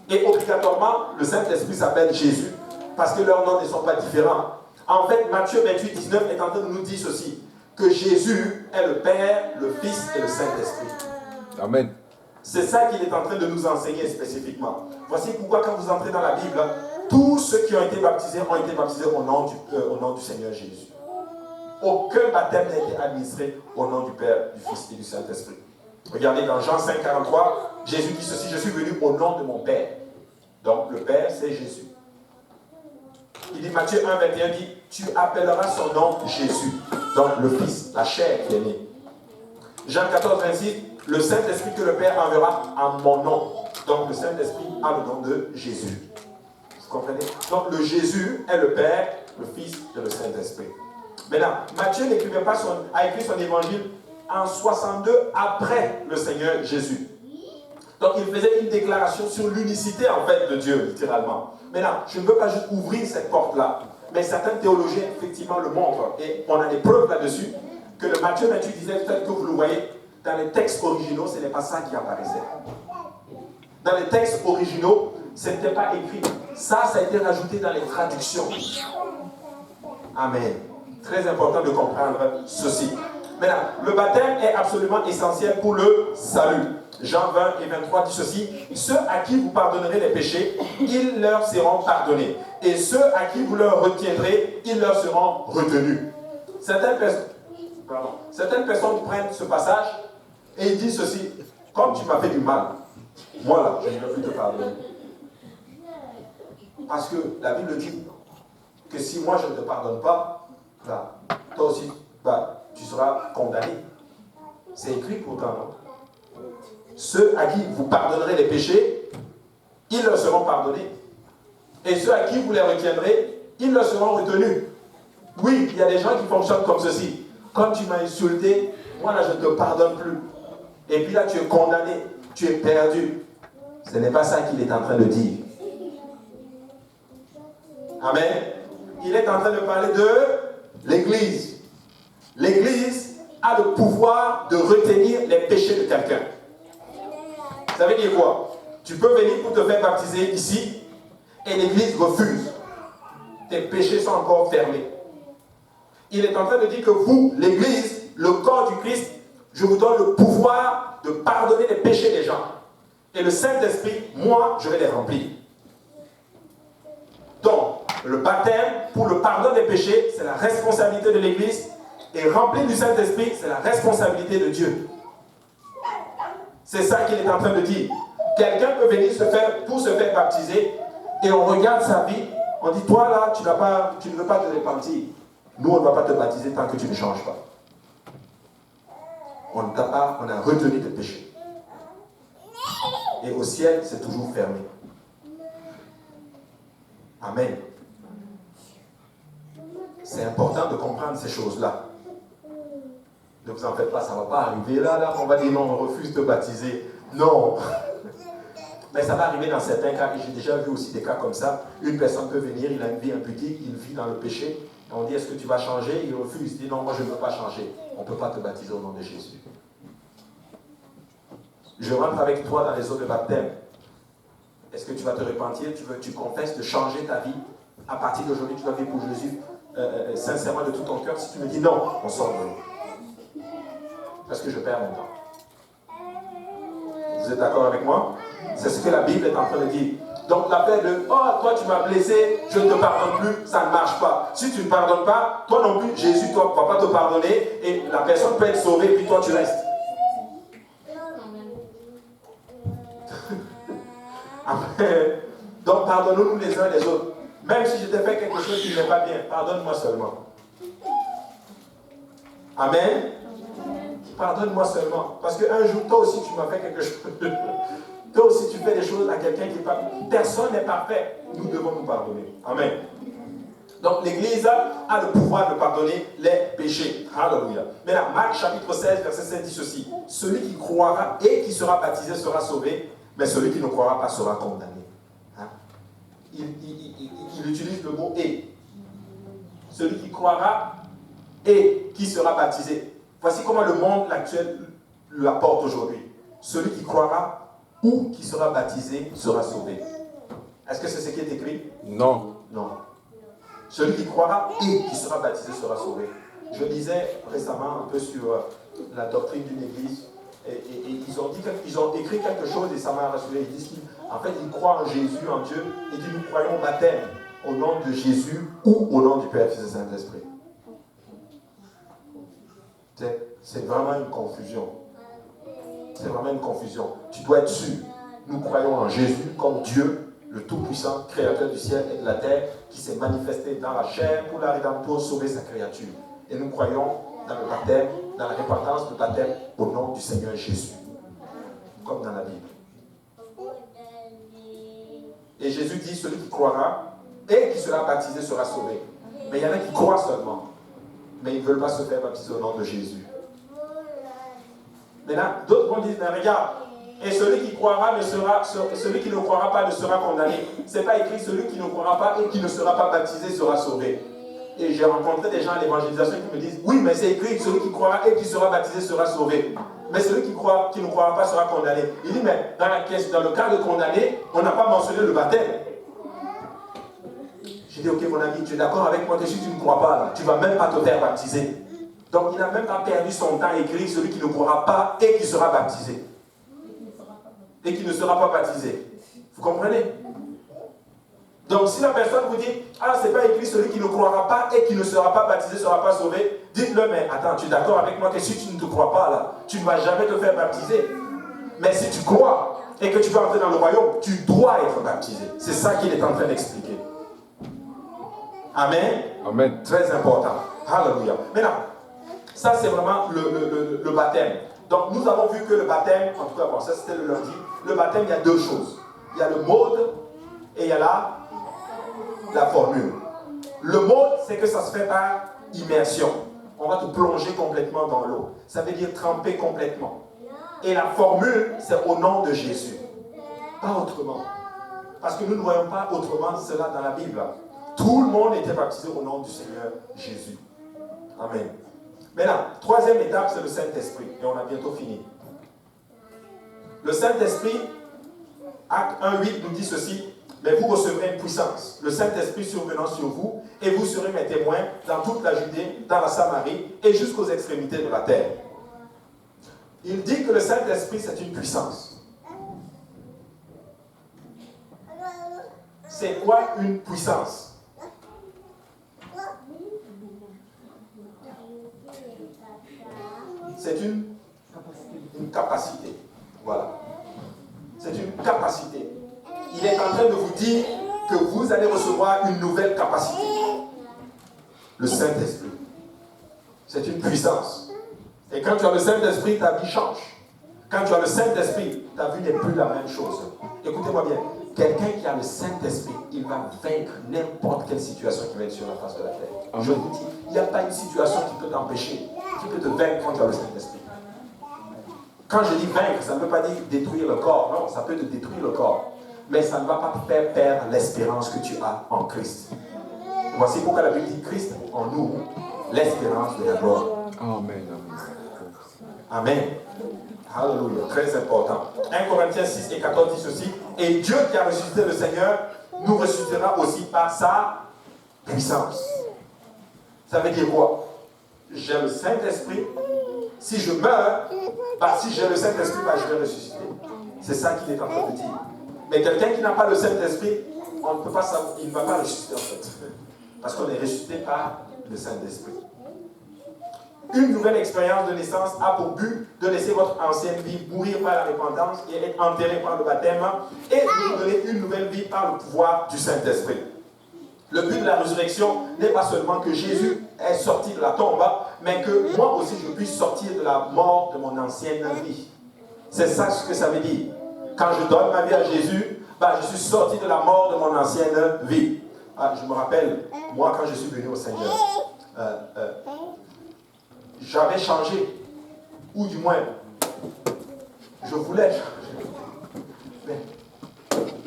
Et obligatoirement, le Saint-Esprit s'appelle Jésus, parce que leurs noms ne sont pas différents. En fait, Matthieu 28, 19 est en train de nous dire ceci, que Jésus est le Père, le Fils et le Saint-Esprit. Amen. C'est ça qu'il est en train de nous enseigner spécifiquement. Voici pourquoi quand vous entrez dans la Bible, tous ceux qui ont été baptisés au nom du Seigneur Jésus. Aucun baptême n'a été administré au nom du Père, du Fils et du Saint-Esprit. Regardez dans Jean 5, 43, Jésus dit ceci, je suis venu au nom de mon Père. Donc le Père, c'est Jésus. Il dit, Matthieu 1, 21 dit, tu appelleras son nom Jésus. Donc le Fils, la chair qui est née. Jean 14, 26, Le Saint-Esprit que le Père enverra en mon nom. Donc le Saint-Esprit a le nom de Jésus. Vous comprenez? Donc le Jésus est le Père, le Fils et le Saint-Esprit. Maintenant, Matthieu n'écrivait pas a écrit son évangile en 62 après le Seigneur Jésus. Donc il faisait une déclaration sur l'unicité en fait de Dieu, littéralement. Maintenant, je ne veux pas juste ouvrir cette porte-là, mais certains théologiens effectivement le montrent, et on a des preuves là-dessus, que le Matthieu 28 disait, peut-être que vous le voyez, dans les textes originaux, ce n'est pas ça qui apparaissait. Dans les textes originaux, ce n'était pas écrit. Ça a été rajouté dans les traductions. Amen. Très important de comprendre ceci. Maintenant, le baptême est absolument essentiel pour le salut. Jean 20 et 23 dit ceci: ceux à qui vous pardonnerez les péchés, ils leur seront pardonnés. Et ceux à qui vous leur retiendrez, ils leur seront retenus. Certaines personnes prennent ce passage et ils disent ceci: comme tu m'as fait du mal, moi là, je ne veux plus te pardonner. Parce que la Bible dit que si moi je ne te pardonne pas, là, toi aussi, tu seras condamné. C'est écrit pourtant, non? Ceux à qui vous pardonnerez les péchés, ils leur seront pardonnés. Et ceux à qui vous les retiendrez, ils leur seront retenus. Oui, il y a des gens qui fonctionnent comme ceci. Comme tu m'as insulté, moi là je ne te pardonne plus. Et puis là tu es condamné, tu es perdu. Ce n'est pas ça qu'il est en train de dire. Amen. Il est en train de parler de l'Église. L'Église a le pouvoir de retenir les péchés de quelqu'un. Ça veut dire quoi? Tu peux venir pour te faire baptiser ici et l'Église refuse. Tes péchés sont encore fermés. Il est en train de dire que vous, l'Église, le corps du Christ, je vous donne le pouvoir de pardonner les péchés des gens. Et le Saint-Esprit, moi, je vais les remplir. Donc, le baptême pour le pardon des péchés, c'est la responsabilité de l'Église. Et remplir du Saint-Esprit, c'est la responsabilité de Dieu. C'est ça qu'il est en train de dire. Quelqu'un peut venir pour se faire baptiser et on regarde sa vie, on dit, toi là, tu ne veux pas te repentir. Nous, on ne va pas te baptiser tant que tu ne changes pas. On a retenu tes péchés. Et au ciel, c'est toujours fermé. Amen. C'est important de comprendre ces choses-là. Ne vous en faites pas, ça ne va pas arriver. Là, on va dire non, on refuse de baptiser. Non. Mais ça va arriver dans certains cas, et j'ai déjà vu aussi des cas comme ça. Une personne peut venir, il a une vie impudique, il vit dans le péché. Et on dit, est-ce que tu vas changer? Il refuse, il dit non, moi je ne veux pas changer. On ne peut pas te baptiser au nom de Jésus. Je rentre avec toi dans les eaux de baptême. Est-ce que tu vas te repentir? Tu confesses de changer ta vie? À partir d'aujourd'hui, tu vas vivre pour Jésus sincèrement de tout ton cœur. Si tu me dis non, on sort de l'eau. Parce que je perds mon temps. Vous êtes d'accord avec moi? C'est ce que la Bible est en train de dire. Donc l'affaire de « Oh, toi tu m'as blessé, je ne te pardonne plus », ça ne marche pas. Si tu ne pardonnes pas, toi non plus, Jésus, toi, ne va pas te pardonner et la personne peut être sauvée, puis toi tu restes. Amen. Donc pardonnons-nous les uns les autres. Même si je t'ai fait quelque chose qui n'est pas bien, pardonne-moi seulement. Amen. Pardonne-moi seulement. Parce qu'un jour, toi aussi, tu m'as fait quelque chose. Toi aussi, tu fais des choses à quelqu'un qui n'est pas... Personne n'est parfait. Nous devons nous pardonner. Amen. Donc, l'Église a le pouvoir de pardonner les péchés. Alléluia. Maintenant, Marc chapitre 16, verset 7 dit ceci. Celui qui croira et qui sera baptisé sera sauvé, mais celui qui ne croira pas sera condamné. Hein? Il utilise le mot « et ». Celui qui croira et qui sera baptisé. Voici comment le monde actuel l'apporte aujourd'hui. Celui qui croira ou qui sera baptisé sera sauvé. Est-ce que c'est ce qui est écrit? Non. Non. Celui qui croira et qui sera baptisé sera sauvé. Je lisais récemment un peu sur la doctrine d'une église et ils ont écrit quelque chose et ça m'a rassuré. Ils disent qu'en fait ils croient en Jésus, en Dieu, et qu'ils nous croyons au baptême au nom de Jésus ou au nom du Père, Fils et Saint-Esprit. C'est vraiment une confusion. C'est vraiment une confusion. Tu dois être sûr. Nous croyons en Jésus comme Dieu, le Tout-Puissant, Créateur du ciel et de la terre, qui s'est manifesté dans la chair pour la rédemption, pour sauver sa créature. Et nous croyons dans le baptême, dans la repentance du baptême, au nom du Seigneur Jésus. comme dans la Bible. Et Jésus dit, celui qui croira et qui sera baptisé sera sauvé. Mais il y en a qui croient seulement. Mais ils ne veulent pas se faire baptiser au nom de Jésus. Maintenant, d'autres vont dire, mais regarde, et celui qui croira celui qui ne croira pas ne sera condamné. Ce n'est pas écrit, celui qui ne croira pas et qui ne sera pas baptisé sera sauvé. Et j'ai rencontré des gens à l'évangélisation qui me disent, oui, mais c'est écrit, celui qui croira et qui sera baptisé sera sauvé. Mais celui qui ne croira pas sera condamné. Il dit, mais dans le cas de condamné, on n'a pas mentionné le baptême. J'ai dit, ok mon ami, tu es d'accord avec moi que si tu ne crois pas, là, tu ne vas même pas te faire baptiser. Donc il n'a même pas perdu son temps écrit, celui qui ne croira pas et qui sera baptisé. Et qui ne sera pas baptisé. Vous comprenez? Donc si la personne vous dit, ah c'est pas écrit, celui qui ne croira pas et qui ne sera pas baptisé ne sera pas sauvé, dites-le, mais attends, tu es d'accord avec moi que si tu ne te crois pas là, tu ne vas jamais te faire baptiser. Mais si tu crois et que tu vas entrer dans le royaume, tu dois être baptisé. C'est ça qu'il est en train d'expliquer. Amen. Amen. Très important. Alléluia. Maintenant, ça c'est vraiment le baptême. Donc nous avons vu que le baptême, en tout cas, bon, ça c'était le lundi, le baptême, il y a deux choses. Il y a le mode et il y a la formule. Le mode, c'est que ça se fait par immersion. On va te plonger complètement dans l'eau. Ça veut dire tremper complètement. Et la formule, c'est au nom de Jésus. Pas autrement. Parce que nous ne voyons pas autrement cela dans la Bible. Tout le monde était baptisé au nom du Seigneur Jésus. Amen. Maintenant, troisième étape, c'est le Saint-Esprit. Et on a bientôt fini. Le Saint-Esprit, Acte 1:8 nous dit ceci, mais vous recevrez une puissance, le Saint-Esprit survenant sur vous, et vous serez mes témoins dans toute la Judée, dans la Samarie, et jusqu'aux extrémités de la terre. Il dit que le Saint-Esprit, c'est une puissance. C'est quoi une puissance? C'est une capacité. Voilà. C'est une capacité. Il est en train de vous dire que vous allez recevoir une nouvelle capacité. Le Saint-Esprit. C'est une puissance. Et quand tu as le Saint-Esprit, ta vie change. Quand tu as le Saint-Esprit, ta vie n'est plus la même chose. Écoutez-moi bien. Quelqu'un qui a le Saint-Esprit, il va vaincre n'importe quelle situation qui va être sur la face de la terre. Amen. Je vous dis, il n'y a pas une situation qui peut t'empêcher, qui peut te vaincre quand tu as le Saint-Esprit. Quand je dis vaincre, ça ne veut pas dire détruire le corps. Non, ça peut te détruire le corps. Mais ça ne va pas te faire perdre l'espérance que tu as en Christ. Voici pourquoi la Bible dit Christ en nous, l'espérance de la gloire. Amen. Amen. Alléluia, très important. 1 Corinthiens 6 et 14 dit ceci, et Dieu qui a ressuscité le Seigneur nous ressuscitera aussi par sa puissance. Ça veut dire quoi? J'ai le Saint-Esprit. Si je meurs, si j'ai le Saint-Esprit, je vais ressusciter. C'est ça qu'il est en train de dire. Mais quelqu'un qui n'a pas le Saint-Esprit, on ne peut pas savoir, il ne va pas ressusciter en fait. Parce qu'on est ressuscité par le Saint-Esprit. Une nouvelle expérience de naissance a pour but de laisser votre ancienne vie mourir par la repentance et être enterrée par le baptême et de vous donner une nouvelle vie par le pouvoir du Saint-Esprit. Le but de la résurrection n'est pas seulement que Jésus est sorti de la tombe, mais que moi aussi je puisse sortir de la mort de mon ancienne vie. C'est ça ce que ça veut dire. Quand je donne ma vie à Jésus, je suis sorti de la mort de mon ancienne vie. Je me rappelle, moi quand je suis venu au Seigneur, j'avais changé, ou du moins, je voulais changer. Mais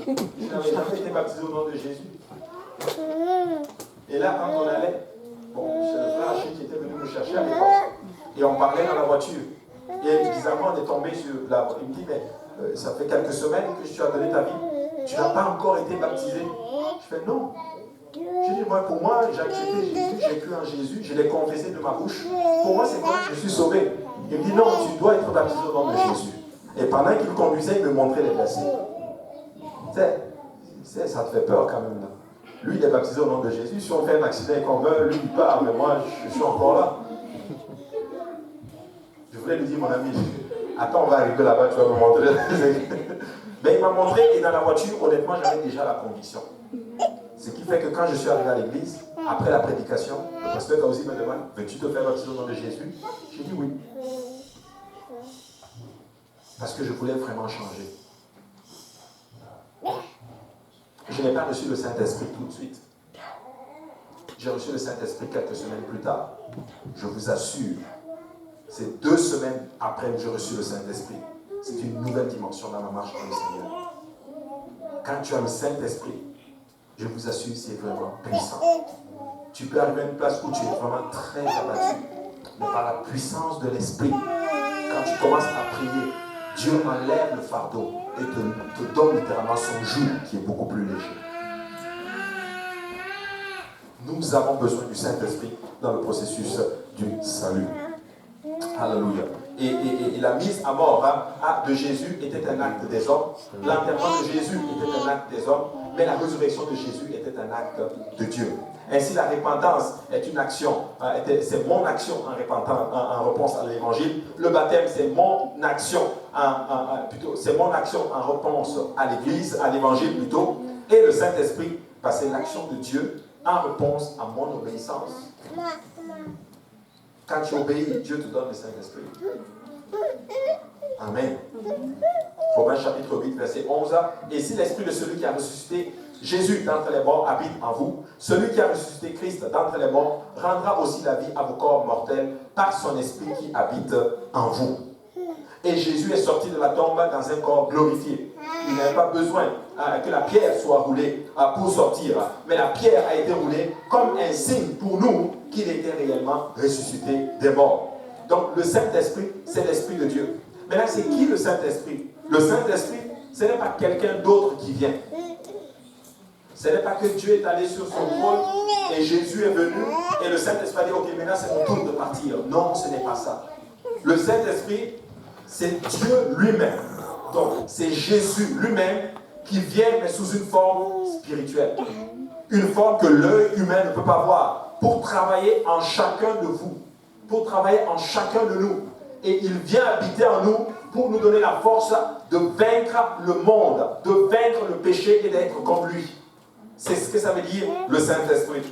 je n'avais jamais été baptisé au nom de Jésus. Et là, quand on allait, c'est le frère Haché qui était venu me chercher à l'époque, et on parlait dans la voiture. Et bizarrement, on est tombé sur la voie. Il me dit, mais ça fait quelques semaines que tu as donné ta vie, tu n'as pas encore été baptisé. Je fais non. Je dis, pour moi, j'ai accepté Jésus, j'ai cru en Jésus, je l'ai confessé de ma bouche. Pour moi, c'est comme je suis sauvé. Il me dit, non, tu dois être baptisé au nom de Jésus. Et pendant qu'il conduisait, il me montrait les versets. Ça te fait peur quand même là. Lui, il est baptisé au nom de Jésus. Si on fait un accident et qu'on meurt, lui, il part, mais moi, je suis encore là. Je voulais lui dire, mon ami, attends, on va arriver là-bas, tu vas me montrer. Mais il m'a montré, et dans la voiture, honnêtement, j'avais déjà la conviction. Ce qui fait que quand je suis arrivé à l'église, après la prédication, le pasteur Kausi me demande, veux-tu te faire baptiser au nom de Jésus? J'ai dit oui. Parce que je voulais vraiment changer. Je n'ai pas reçu le Saint-Esprit tout de suite. J'ai reçu le Saint-Esprit quelques semaines plus tard. Je vous assure, c'est 2 semaines après que j'ai reçu le Saint-Esprit. C'est une nouvelle dimension dans ma marche dans le Seigneur. Quand tu as le Saint-Esprit, je vous assure, c'est vraiment puissant. Tu peux arriver à une place où tu es vraiment très abattu. Mais par la puissance de l'Esprit, quand tu commences à prier, Dieu enlève le fardeau et te donne littéralement son joug qui est beaucoup plus léger. Nous avons besoin du Saint-Esprit dans le processus du salut. Alléluia. Et la mise à mort de Jésus était un acte des hommes. L'enterrement de Jésus était un acte des hommes. Mais la résurrection de Jésus était un acte de Dieu. Ainsi, la repentance est une action. C'est mon action en réponse à l'évangile. Le baptême, c'est mon action c'est mon action en réponse à l'église, à l'évangile plutôt. Et le Saint-Esprit, c'est l'action de Dieu en réponse à mon obéissance. Quand tu obéis, Dieu te donne le Saint-Esprit. Amen. Romains chapitre 8, verset 11. Et si l'Esprit de celui qui a ressuscité Jésus d'entre les morts habite en vous, celui qui a ressuscité Christ d'entre les morts rendra aussi la vie à vos corps mortels par son Esprit qui habite en vous. Et Jésus est sorti de la tombe dans un corps glorifié. Il n'avait pas besoin que la pierre soit roulée pour sortir. Mais la pierre a été roulée comme un signe pour nous qu'il était réellement ressuscité des morts. Donc le Saint-Esprit, c'est l'Esprit de Dieu. Maintenant, c'est qui le Saint-Esprit? Le Saint-Esprit, ce n'est pas quelqu'un d'autre qui vient. Ce n'est pas que Dieu est allé sur son trône et Jésus est venu et le Saint-Esprit a dit, ok, maintenant c'est mon tour de partir. Non, ce n'est pas ça. Le Saint-Esprit, c'est Dieu lui-même. Donc, c'est Jésus lui-même qui vient, mais sous une forme spirituelle. Une forme que l'œil humain ne peut pas voir. Pour travailler en chacun de vous. Pour travailler en chacun de nous. Et il vient habiter en nous pour nous donner la force de vaincre le monde, de vaincre le péché et d'être comme lui. C'est ce que ça veut dire, le Saint-Esprit.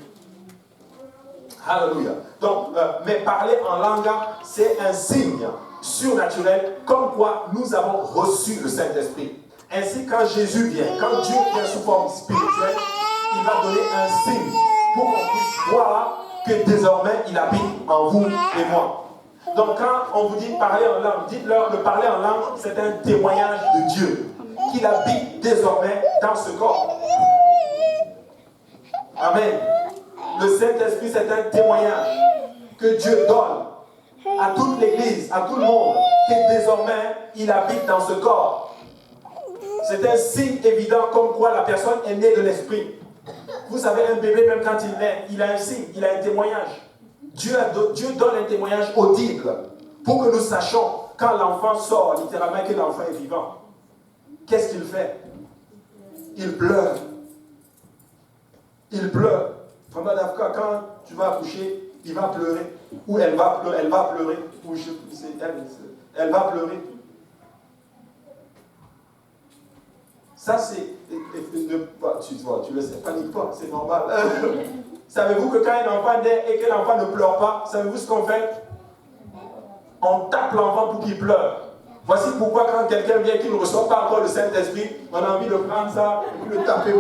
Alléluia. Donc, mais parler en langue, c'est un signe surnaturel, comme quoi nous avons reçu le Saint-Esprit. Ainsi, quand Jésus vient, quand Dieu vient sous forme spirituelle, il va donner un signe pour qu'on puisse voir que désormais il habite en vous et moi. Donc, quand on vous dit parler en langue, dites-leur que parler en langue, c'est un témoignage de Dieu, qu'il habite désormais dans ce corps. Amen. Le Saint-Esprit, c'est un témoignage que Dieu donne à toute l'Église, à tout le monde, que désormais, il habite dans ce corps. C'est un signe évident comme quoi la personne est née de l'Esprit. Vous savez, un bébé, même quand il naît, il a un signe, il a un témoignage. Dieu donne un témoignage audible pour que nous sachions quand l'enfant sort, littéralement, que l'enfant est vivant. Qu'est-ce qu'il fait? Il pleure. Il pleure. Pendant l'Afrique, quand tu vas accoucher, il va pleurer. Ou elle va pleurer. Ou elle va pleurer. Ça, c'est... Tu le sais, panique pas, c'est normal. Savez-vous que quand un enfant naît et que l'enfant ne pleure pas, savez-vous ce qu'on fait? On tape l'enfant pour qu'il pleure. Voici pourquoi quand quelqu'un vient qui ne reçoit pas encore le Saint-Esprit, on a envie de prendre ça et de le taper.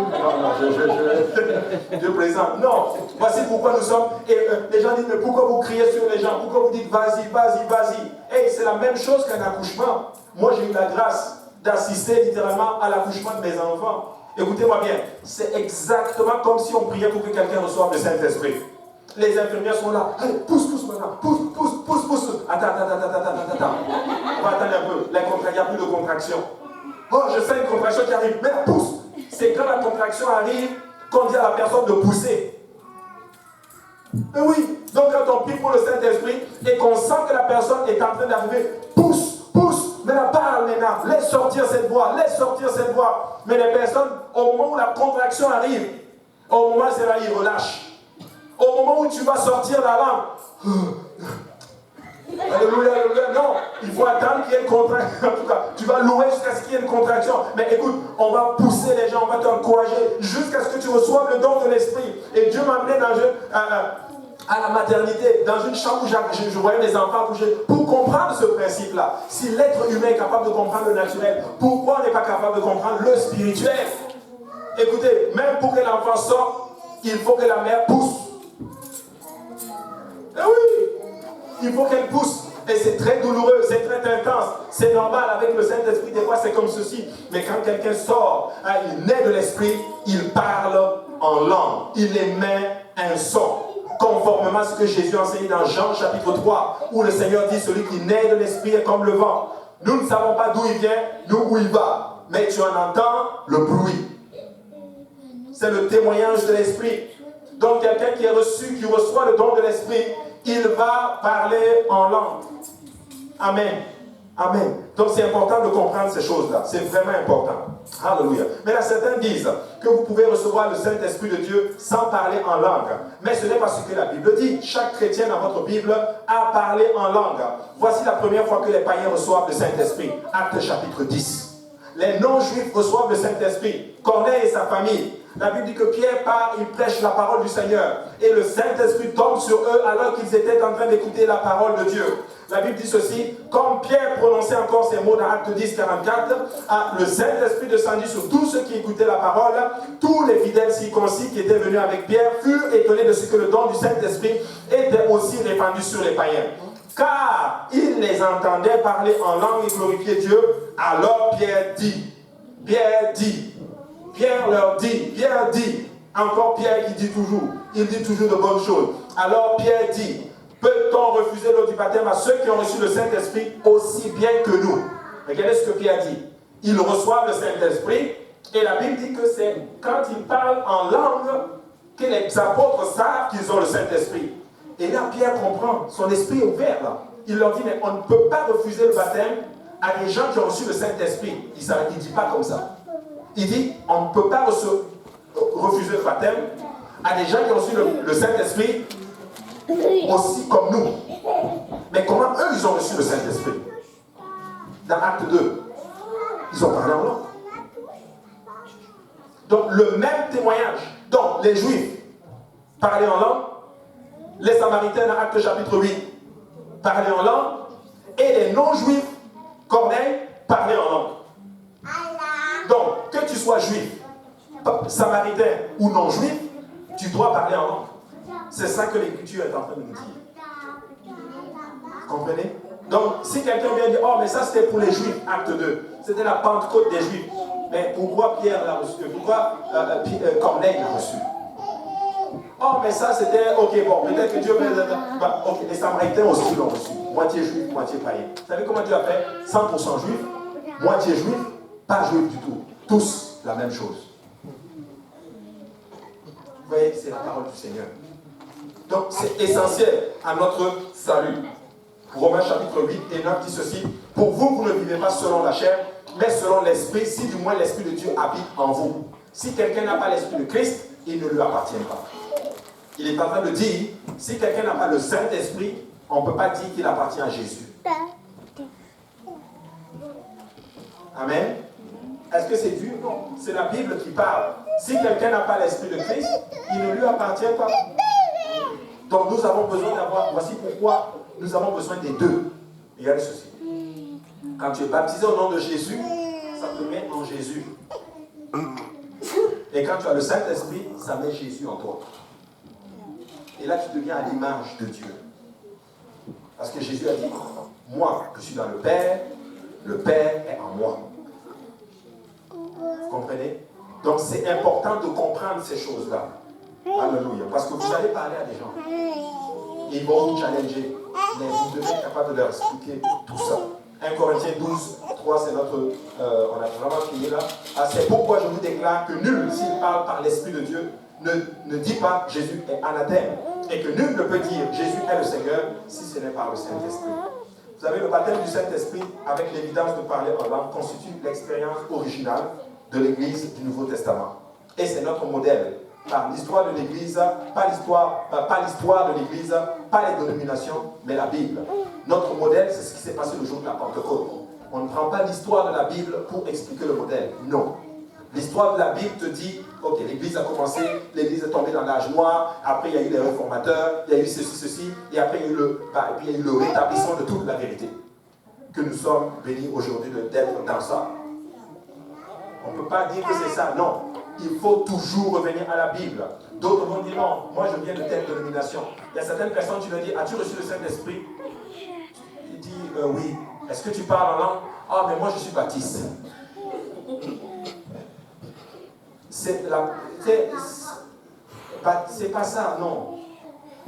Je présente. Non, voici pourquoi nous sommes... Et les gens disent, mais pourquoi vous criez sur les gens? Pourquoi vous dites, vas-y, vas-y, vas-y? Et c'est la même chose qu'un accouchement. Moi, j'ai eu la grâce d'assister littéralement à l'accouchement de mes enfants. Écoutez-moi bien, c'est exactement comme si on priait pour que quelqu'un reçoive le Saint-Esprit. Les infirmières sont là. Allez, pousse maintenant. Pousse. Attends. On va attendre un peu. Il n'y a plus de contraction. Oh, je sens une contraction qui arrive. Mais la pousse. C'est quand la contraction arrive qu'on dit à la personne de pousser. Mais oui. Donc quand on prie pour le Saint-Esprit et qu'on sent que la personne est en train d'arriver, pousse. Mais la parole maintenant, laisse sortir cette voix. Mais les personnes, au moment où la contraction arrive, au moment où c'est là, ils relâchent. Au moment où tu vas sortir la langue, alléluia, non, il faut attendre qu'il y ait une contraction. En tout cas, tu vas louer jusqu'à ce qu'il y ait une contraction. Mais écoute, on va pousser les gens, on va t'encourager jusqu'à ce que tu reçoives le don de l'Esprit. Et Dieu m'a amené dans à la maternité, dans une chambre où je voyais mes enfants bouger, pour comprendre ce principe-là. Si l'être humain est capable de comprendre le naturel, pourquoi on n'est pas capable de comprendre le spirituel? Écoutez, même pour que l'enfant sorte, il faut que la mère pousse. Eh oui, il faut qu'elle pousse. Et c'est très douloureux, c'est très intense. C'est normal avec le Saint-Esprit, des fois c'est comme ceci. Mais quand quelqu'un sort, il naît de l'Esprit, il parle en langue. Il émet un son. Conformément à ce que Jésus enseigne dans Jean chapitre 3, où le Seigneur dit, celui qui naît de l'Esprit est comme le vent. Nous ne savons pas d'où il vient, nous où il va. Mais tu en entends le bruit. C'est le témoignage de l'Esprit. Donc quelqu'un qui est reçu, qui reçoit le don de l'Esprit, il va parler en langue. Amen. Amen. Donc c'est important de comprendre ces choses-là. C'est vraiment important. Alléluia. Mais là, certains disent que vous pouvez recevoir le Saint-Esprit de Dieu sans parler en langue. Mais ce n'est pas ce que la Bible dit. Chaque chrétien dans votre Bible a parlé en langue. Voici la première fois que les païens reçoivent le Saint-Esprit. Acte chapitre 10. Les non-juifs reçoivent le Saint-Esprit. Corneille et sa famille. La Bible dit que Pierre part, il prêche la parole du Seigneur. Et le Saint-Esprit tombe sur eux alors qu'ils étaient en train d'écouter la parole de Dieu. La Bible dit ceci, comme Pierre prononçait encore ces mots dans Acte 10, 44, le Saint-Esprit descendit sur tous ceux qui écoutaient la parole. Tous les fidèles circoncis qui étaient venus avec Pierre furent étonnés de ce que le don du Saint-Esprit était aussi répandu sur les païens. Car ils les entendaient parler en langue et glorifier Dieu. Alors Pierre leur dit, encore Pierre qui dit toujours, il dit toujours de bonnes choses. Alors Pierre dit, peut-on refuser l'eau du baptême à ceux qui ont reçu le Saint-Esprit aussi bien que nous? Regardez ce que Pierre dit. Ils reçoivent le Saint-Esprit et la Bible dit que c'est quand ils parlent en langue que les apôtres savent qu'ils ont le Saint-Esprit. Et là, Pierre comprend, son esprit est ouvert là. Il leur dit, mais on ne peut pas refuser le baptême à des gens qui ont reçu le Saint-Esprit. Il ne dit pas comme ça. Il dit, on ne peut pas refuser le baptême à des gens qui ont reçu le Saint-Esprit aussi comme nous. Mais comment eux, ils ont reçu le Saint-Esprit? Dans Acte 2, ils ont parlé en langue. Donc, le même témoignage. Donc, les Juifs parlaient en langue, les Samaritains dans Acte chapitre 8 parlaient en langue, et les non-Juifs, Corneille, parlaient en langue. Donc, que tu sois juif, samaritain ou non-juif, tu dois parler en langue. C'est ça que l'Écriture est en train de nous dire. Vous comprenez? Donc, si quelqu'un vient dire, oh, mais ça c'était pour les Juifs, acte 2, c'était la Pentecôte des Juifs. Mais pourquoi Pierre l'a reçu? Pourquoi Corneille l'a reçu? Oh, mais ça c'était, ok, bon, peut-être que Dieu va. Ok, les Samaritains aussi l'ont reçu. Moitié juif, moitié païen. Vous savez comment Dieu a fait? 100% juif, moitié juif, pas juif du tout. Tous la même chose. Vous voyez, c'est la parole du Seigneur. Donc, c'est essentiel à notre salut. Romains chapitre 8 et 9 dit ceci. Pour vous, vous ne vivez pas selon la chair, mais selon l'Esprit, si du moins l'Esprit de Dieu habite en vous. Si quelqu'un n'a pas l'Esprit de Christ, il ne lui appartient pas. Il est en train de dire, si quelqu'un n'a pas le Saint-Esprit, on ne peut pas dire qu'il appartient à Jésus. Amen. Est-ce que c'est Dieu? Non. C'est la Bible qui parle. Si quelqu'un n'a pas l'Esprit de Christ, il ne lui appartient pas. Donc nous avons besoin d'avoir, voici pourquoi nous avons besoin des deux. Regardez ceci. Quand tu es baptisé au nom de Jésus, ça te met en Jésus. Et quand tu as le Saint-Esprit, ça met Jésus en toi. Et là, tu deviens à l'image de Dieu. Parce que Jésus a dit, moi, je suis dans le Père est en moi. Vous comprenez? Donc c'est important de comprendre ces choses-là. Alléluia. Parce que vous allez parler à des gens. Et ils vont vous challenger. Mais vous devez être capable de leur expliquer tout ça. 1 Corinthiens 12, 3, c'est notre... on a vraiment fini là. C'est pourquoi je vous déclare que nul, s'il parle par l'Esprit de Dieu, ne dit pas Jésus est anathème. Et que nul ne peut dire Jésus est le Seigneur si ce n'est par le Saint-Esprit. Vous savez, le baptême du Saint-Esprit, avec l'évidence de parler en langue, constitue l'expérience originale de l'Église du Nouveau Testament. Et c'est notre modèle. Par l'histoire de l'Église, pas l'histoire de l'Église, pas les dénominations, mais la Bible. Notre modèle, c'est ce qui s'est passé le jour de la Pentecôte. On ne prend pas l'histoire de la Bible pour expliquer le modèle. Non. L'histoire de la Bible te dit Ok, l'église a commencé, l'église est tombée dans l'âge noir, après il y a eu les réformateurs, il y a eu ceci, et après il y a eu le rétablissement de toute la vérité. Que nous sommes bénis aujourd'hui d'être dans ça. On ne peut pas dire que c'est ça, non. Il faut toujours revenir à la Bible. D'autres vont dire non, moi je viens de telle dénomination. Il y a certaines personnes, tu leur dis, as-tu reçu le Saint-Esprit? Il dit oui. Est-ce que tu parles en langue? Ah, mais moi je suis baptiste. C'est pas ça, non.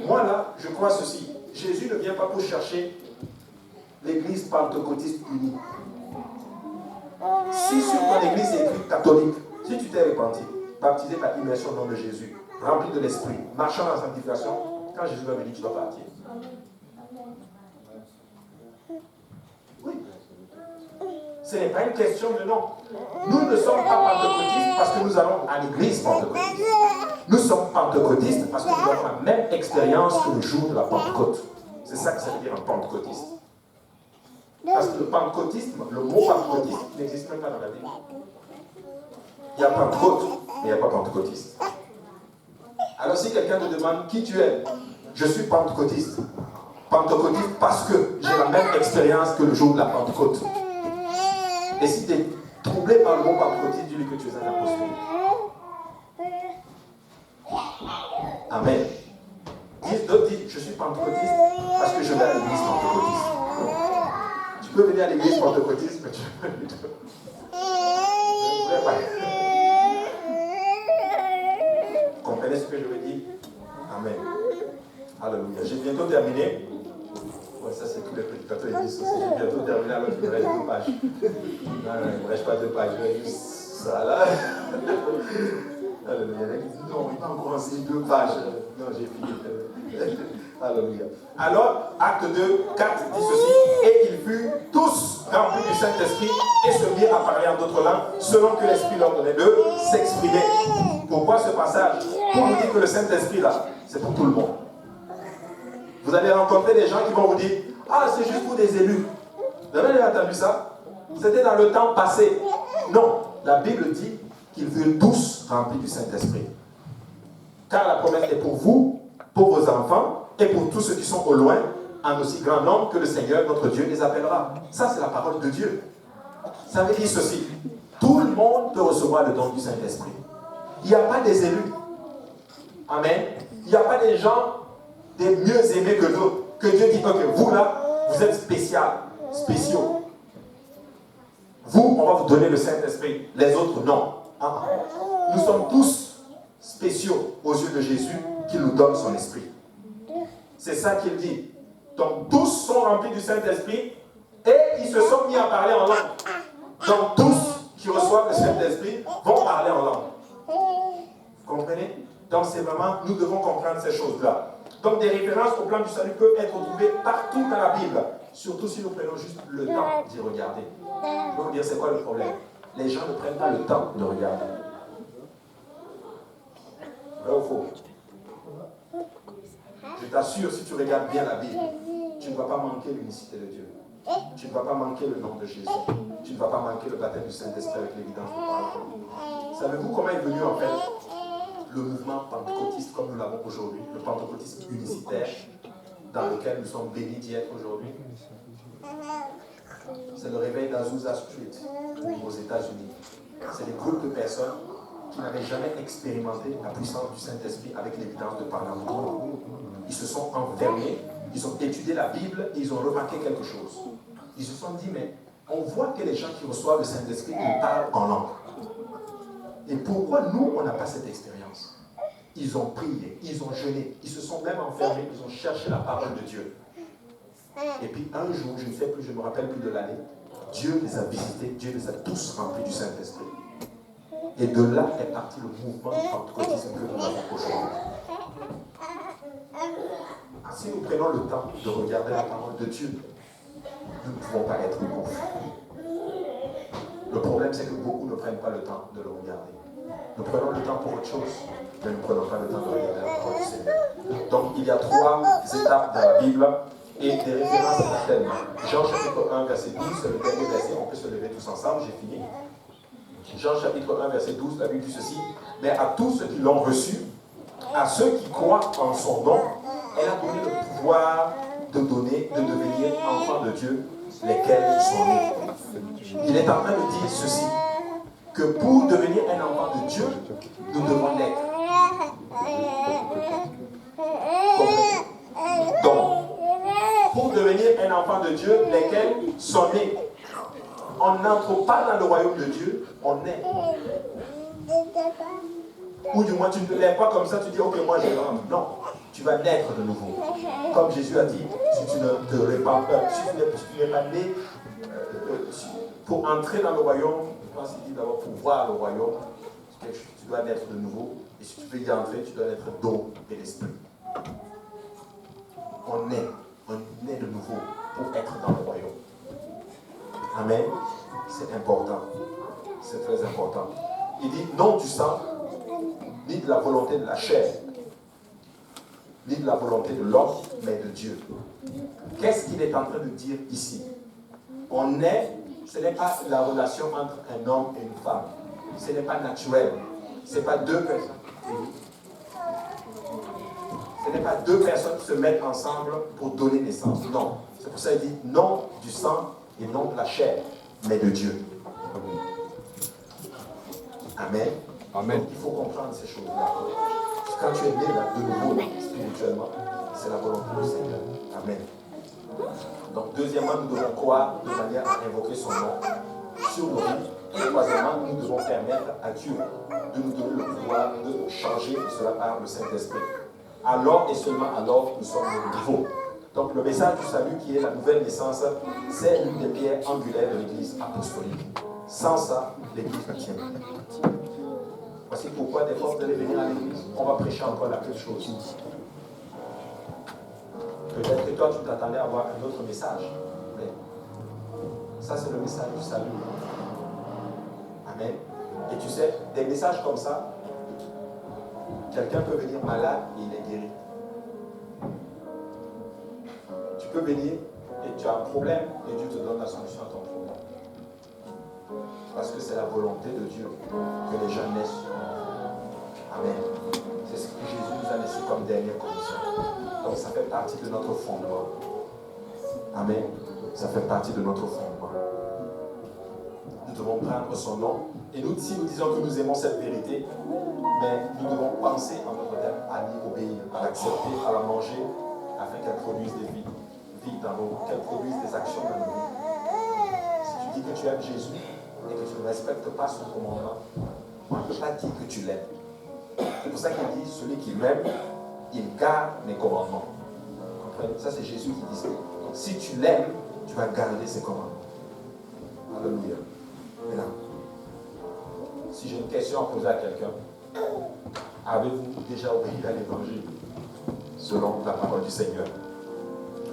Moi là, je crois ceci. Jésus ne vient pas pour chercher l'église pentecôtiste unie. Si sur ton église c'est écrit catholique, si tu t'es repenti, baptisé par immersion au nom de Jésus, rempli de l'esprit, marchant dans la sanctification, quand Jésus va venir, tu dois partir. Oui. Ce n'est pas une question de nom. Nous ne sommes pas pentecôtistes parce que nous allons à l'église pentecôtiste. Nous sommes pentecôtistes parce que nous avons la même expérience que le jour de la Pentecôte. C'est ça que ça veut dire un pentecôtiste. Parce que le pentecôtisme, le mot pentecôtiste n'existe même pas dans la Bible. Il y a Pentecôte, mais il n'y a pas pentecôtiste. Alors si quelqu'un te demande qui tu es, je suis pentecôtiste. Pentecôtiste parce que j'ai la même expérience que le jour de la Pentecôte. Et si tu es troublé par le mot pentecôtiste, dis-lui que tu es un apostolique. Amen. D'autres disent, je suis pentecôtiste parce que je vais à l'église pentecôtiste. Tu peux venir à l'église pentecôtiste, mais tu peux pas. Vous comprenez ce que je veux dire? Amen. Alléluia. J'ai bientôt terminé. Ouais, ça, c'est tous les prédicateurs qui disent aussi. J'ai bientôt terminé, alors qu'il me reste 2 pages. Non, il ne me reste pas 2 pages. Je vais juste ça là. Alléluia. Non, il va encore enseigner 2 pages. Non, j'ai fini. Alléluia. Alors, acte 2, 4 dit ceci. Et ils furent tous remplis du Saint-Esprit et se mirent à parler en d'autres langues, selon que l'Esprit leur donnait de s'exprimer. Pourquoi ce passage? Pour nous dire que le Saint-Esprit, là, c'est pour tout le monde. Vous allez rencontrer des gens qui vont vous dire, ah, c'est juste pour des élus. Vous avez déjà entendu ça? C'était dans le temps passé. Non, la Bible dit qu'ils furent tous remplis du Saint-Esprit. Car la promesse est pour vous, pour vos enfants, et pour tous ceux qui sont au loin, en aussi grand nombre que le Seigneur, notre Dieu, les appellera. Ça, c'est la parole de Dieu. Ça veut dire ceci. Tout le monde peut recevoir le don du Saint-Esprit. Il n'y a pas des élus. Amen. Il n'y a pas des gens des mieux aimés que d'autres. Que Dieu dit, ok, vous là, vous êtes spéciaux. Vous, on va vous donner le Saint-Esprit. Les autres, non. Nous sommes tous spéciaux aux yeux de Jésus qui nous donne son esprit. C'est ça qu'il dit. Donc tous sont remplis du Saint-Esprit et ils se sont mis à parler en langue. Donc tous qui reçoivent le Saint-Esprit vont parler en langue. Vous comprenez? Donc c'est vraiment, nous devons comprendre ces choses-là. Donc des références au plan du salut peuvent être trouvées partout dans la Bible. Surtout si nous prenons juste le temps d'y regarder. Je vais vous dire c'est quoi le problème. Les gens ne prennent pas le temps de regarder. Vrai ou faux? Je t'assure, si tu regardes bien la Bible, tu ne vas pas manquer l'unicité de Dieu. Tu ne vas pas manquer le nom de Jésus. Tu ne vas pas manquer le baptême du Saint-Esprit avec l'évidence de parole. Savez-vous comment est venu en fait le mouvement pentecôtiste comme nous l'avons aujourd'hui, le pentecôtisme unicitaire dans lequel nous sommes bénis d'y être aujourd'hui? C'est le réveil d'Azusa Street aux États-Unis. C'est des groupes de personnes qui n'avaient jamais expérimenté la puissance du Saint-Esprit avec l'évidence de parler en langue. Ils se sont enfermés, ils ont étudié la Bible et ils ont remarqué quelque chose. Ils se sont dit, mais on voit que les gens qui reçoivent le Saint-Esprit, ils parlent en langue. Et pourquoi nous, on n'a pas cette expérience? Ils ont prié, ils ont jeûné, ils se sont même enfermés, ils ont cherché la parole de Dieu. Et puis un jour, je ne sais plus, je ne me rappelle plus de l'année, Dieu les a visités, Dieu les a tous remplis du Saint-Esprit. Et de là est parti le mouvement du pentecôtisme que nous avons aujourd'hui. Si nous prenons le temps de regarder la parole de Dieu, nous ne pouvons pas être confus. Le problème, c'est que beaucoup ne prennent pas le temps de le regarder. Nous prenons le temps pour autre chose, mais nous ne prenons pas le temps de regarder la parole du Seigneur. Donc, il y a 3 étapes dans la Bible et des références certaines. Jean chapitre 1, verset 12, c'est le dernier verset, on peut se lever tous ensemble, j'ai fini. Jean chapitre 1, verset 12, la Bible dit ceci. Mais à tous ceux qui l'ont reçu, à ceux qui croient en son nom, elle a donné le pouvoir de devenir enfants de Dieu, lesquels sont nés. Il est en train de dire ceci, que pour devenir un enfant de Dieu, nous devons l'être. Donc, pour devenir un enfant de Dieu, lesquels sont nés. On n'entre pas dans le royaume de Dieu, on est. Ou du moins, tu ne te lèves pas comme ça, tu dis, ok, moi je rentre. Non, tu vas naître de nouveau. Comme Jésus a dit, si tu ne te répands pas, si tu n'es pas né, pour entrer dans le royaume, je pense qu'il dit d'abord pour voir le royaume, tu dois naître de nouveau. Et si tu veux y entrer, tu dois naître d'eau et d'esprit. On est de nouveau pour être dans le royaume. Amen. C'est important. C'est très important. Il dit non du sang, ni de la volonté de la chair, ni de la volonté de l'homme, mais de Dieu. Qu'est-ce qu'il est en train de dire ici? Ce n'est pas la relation entre un homme et une femme. Ce n'est pas naturel. Ce n'est pas deux personnes. Ce n'est pas deux personnes qui se mettent ensemble pour donner naissance. Non. C'est pour ça qu'il dit non du sang et non de la chair, mais de Dieu. Amen. Amen. Donc, il faut comprendre ces choses-là. Quand tu es né là, de nouveau, spirituellement, c'est la volonté du Seigneur. Amen. Donc, deuxièmement, nous devons croire de manière à invoquer son nom sur nos vies. Et troisièmement, nous devons permettre à Dieu de nous donner le pouvoir de changer, et cela par le Saint-Esprit. Alors et seulement alors, nous sommes nouveaux. Donc, le message du salut qui est la nouvelle naissance, c'est l'une des pierres angulaires de l'Église apostolique. Sans ça, l'Église ne tient pas. Voici pourquoi des fois vous allez venir à l'église, on va prêcher encore la même chose. Peut-être que toi tu t'attendais à avoir un autre message. Mais ça c'est le message du salut. Amen. Et tu sais, des messages comme ça, quelqu'un peut venir malade et il est guéri. Tu peux venir et tu as un problème et Dieu te donne la solution à ton problème. Parce que c'est la volonté de Dieu que les gens naissent. Amen. C'est ce que Jésus nous a laissé comme dernière condition. Donc ça fait partie de notre fondement. Amen. Ça fait partie de notre fondement. Nous devons prendre son nom. Et nous, si nous disons que nous aimons cette vérité, mais nous devons penser en notre tête à l'y obéir, à l'accepter, à la manger, afin qu'elle produise des vies dans nos vies, qu'elle produise des actions dans nos vies. Si tu dis que tu aimes Jésus, et que tu ne respectes pas son commandement, on ne peut pas dire que tu l'aimes. C'est pour ça qu'il dit, celui qui m'aime, il garde mes commandements. Vous comprenez? Ça c'est Jésus qui dit ça. Donc si tu l'aimes, tu vas garder ses commandements. Alléluia. Maintenant, si j'ai une question à poser à quelqu'un, avez-vous déjà obéi à l'évangile selon la parole du Seigneur?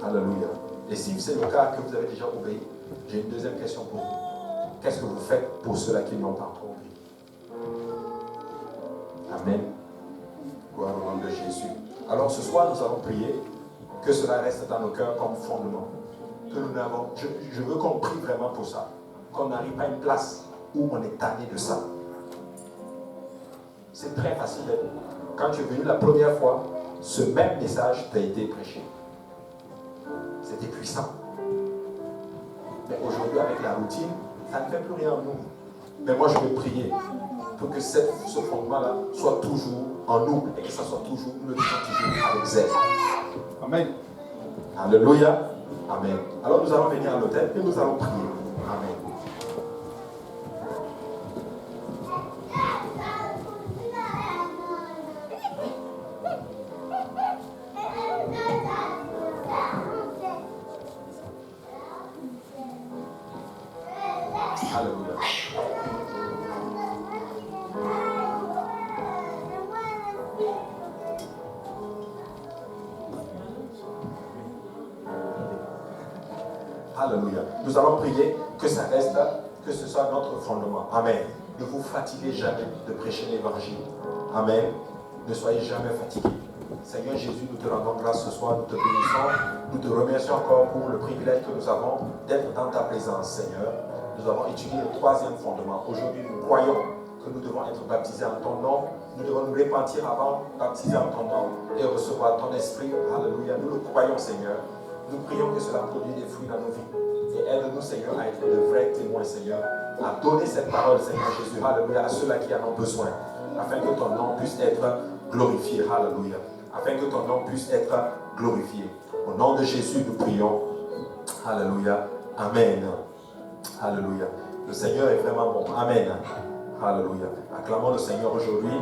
Alléluia. Et si c'est le cas que vous avez déjà obéi, j'ai une deuxième question pour vous. Qu'est-ce que vous faites pour ceux-là qui n'ont pas encore obéi? Amen. Gloire au nom de Jésus. Alors ce soir, nous allons prier que cela reste dans nos cœurs comme fondement. Que nous n'avons, je veux qu'on prie vraiment pour ça. Qu'on n'arrive pas à une place où on est tanné de ça. C'est très facile. Quand tu es venu la première fois, ce même message t'a été prêché. C'était puissant. Mais aujourd'hui, avec la routine, ça ne fait plus rien en nous. Mais moi, je veux prier pour que ce fondement-là soit toujours en nous et que ça soit toujours, nous le disons toujours avec zèle. Amen. Alléluia. Amen. Alors nous allons venir à l'autel et nous allons prier. Amen. Alléluia. Alléluia. Nous allons prier que ça reste, que ce soit notre fondement. Amen. Ne vous fatiguez jamais de prêcher l'évangile. Amen. Ne soyez jamais fatigués. Seigneur Jésus, nous te rendons grâce ce soir, nous te bénissons, nous te remercions encore pour le privilège que nous avons d'être dans ta présence, Seigneur. nous avons étudié le troisième fondement. Aujourd'hui, nous croyons que nous devons être baptisés en ton nom. Nous devons nous repentir avant, baptiser en ton nom et recevoir ton esprit. Alléluia. Nous le croyons, Seigneur. Nous prions que cela produise des fruits dans nos vies. Et aide-nous, Seigneur, à être de vrais témoins, Seigneur. À donner cette parole, Seigneur Jésus. Alléluia. À ceux-là qui en ont besoin. Afin que ton nom puisse être glorifié. Alléluia. Afin que ton nom puisse être glorifié. Au nom de Jésus, nous prions. Alléluia. Amen. Alléluia. Le Seigneur est vraiment bon. Amen. Alléluia. Acclamons le Seigneur aujourd'hui.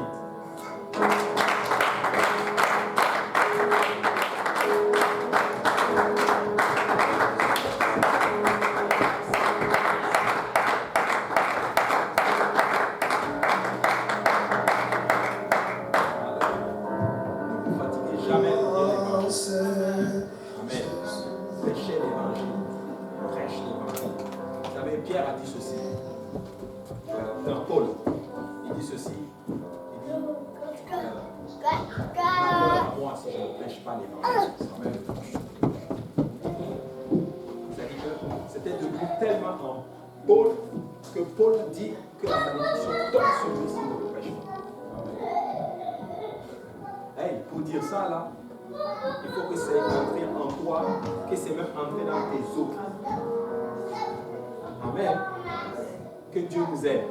Que Dieu nous aide.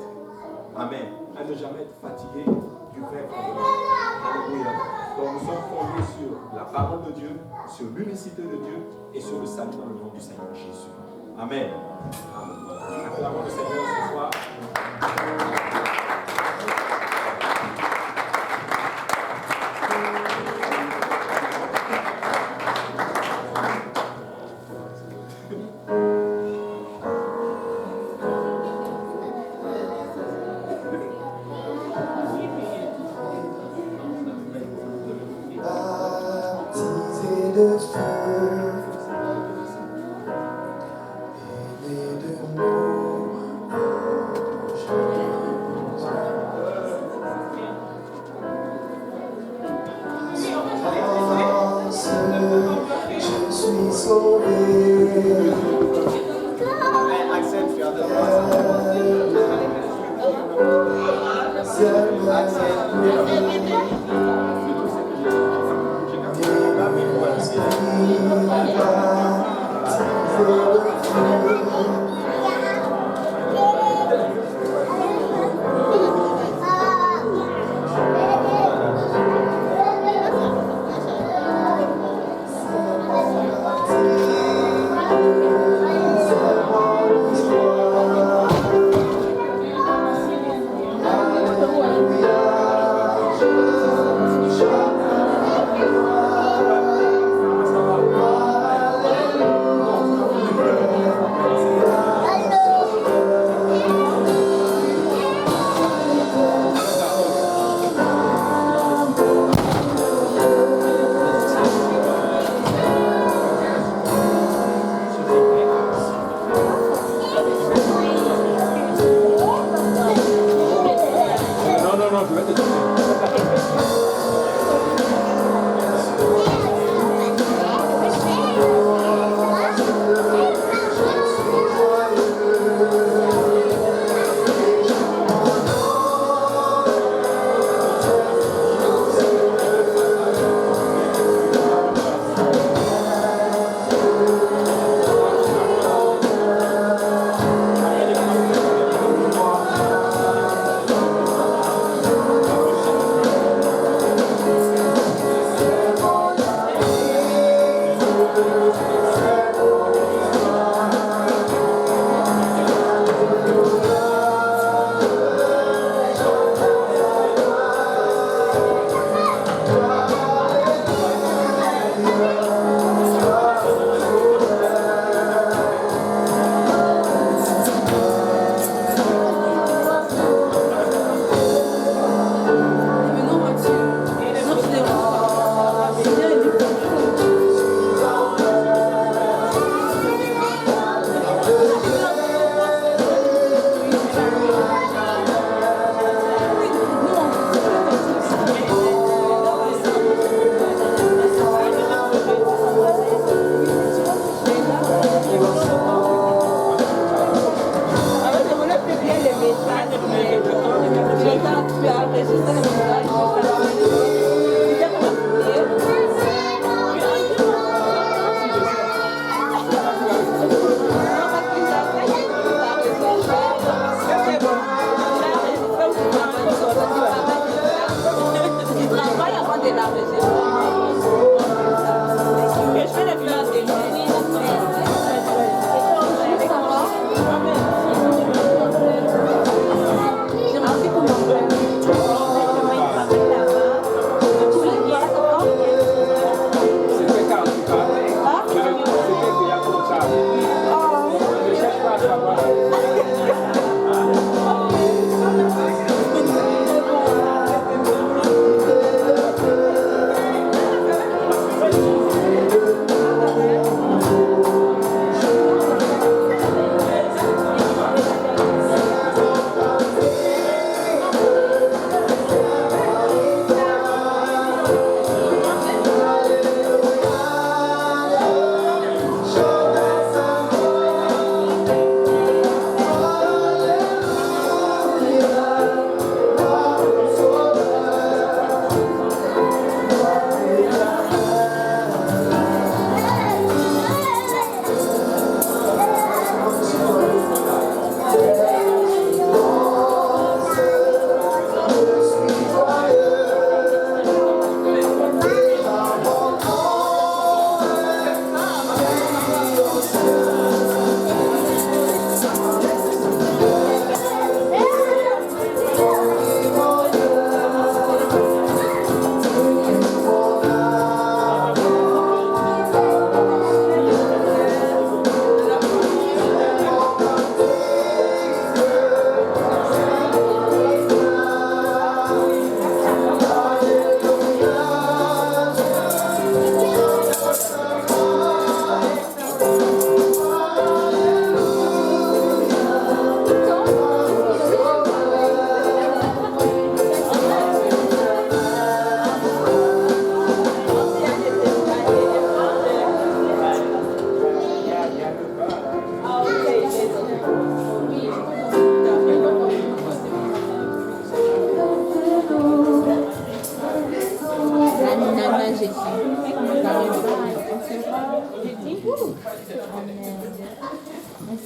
Amen. À ne jamais être fatigué du vrai fondement. Alléluia. Donc nous sommes fondés sur la parole de Dieu, sur l'unicité de Dieu et sur le salut dans le nom du Seigneur Jésus. Amen. Acclamons le Seigneur ce soir.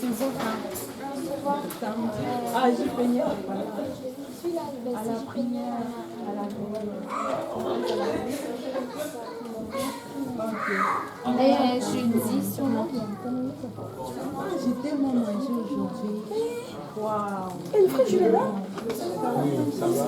saison 1. Ah, j'y peignais. À la première, à la et jeudi, sûrement. J'ai tellement mangé aujourd'hui. Waouh. Et le frère, je l'ai là. Ça va?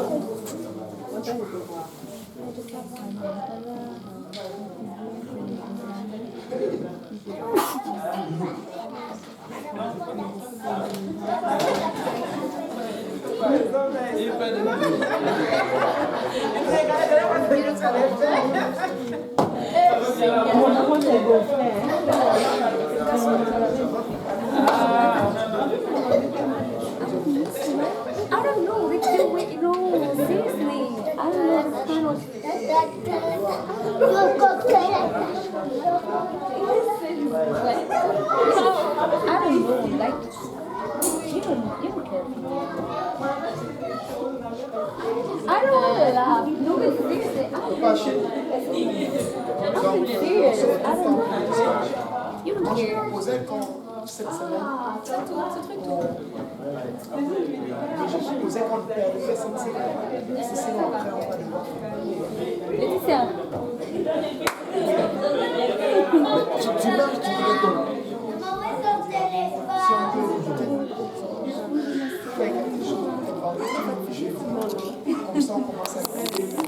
Mon c'est beau-frère. I don't know, they can't wait, no, seriously. I don't know this kind of... I don't know, like, you don't care for me. I don't want to laugh. No, but seriously, I'm serious. I don't know. You don't care. Posé quand cette semaine. Ah, c'est très tout. Je posais quand le père fait cette semaine. C'est ça, après on va le voir. Laetitia. Tu marches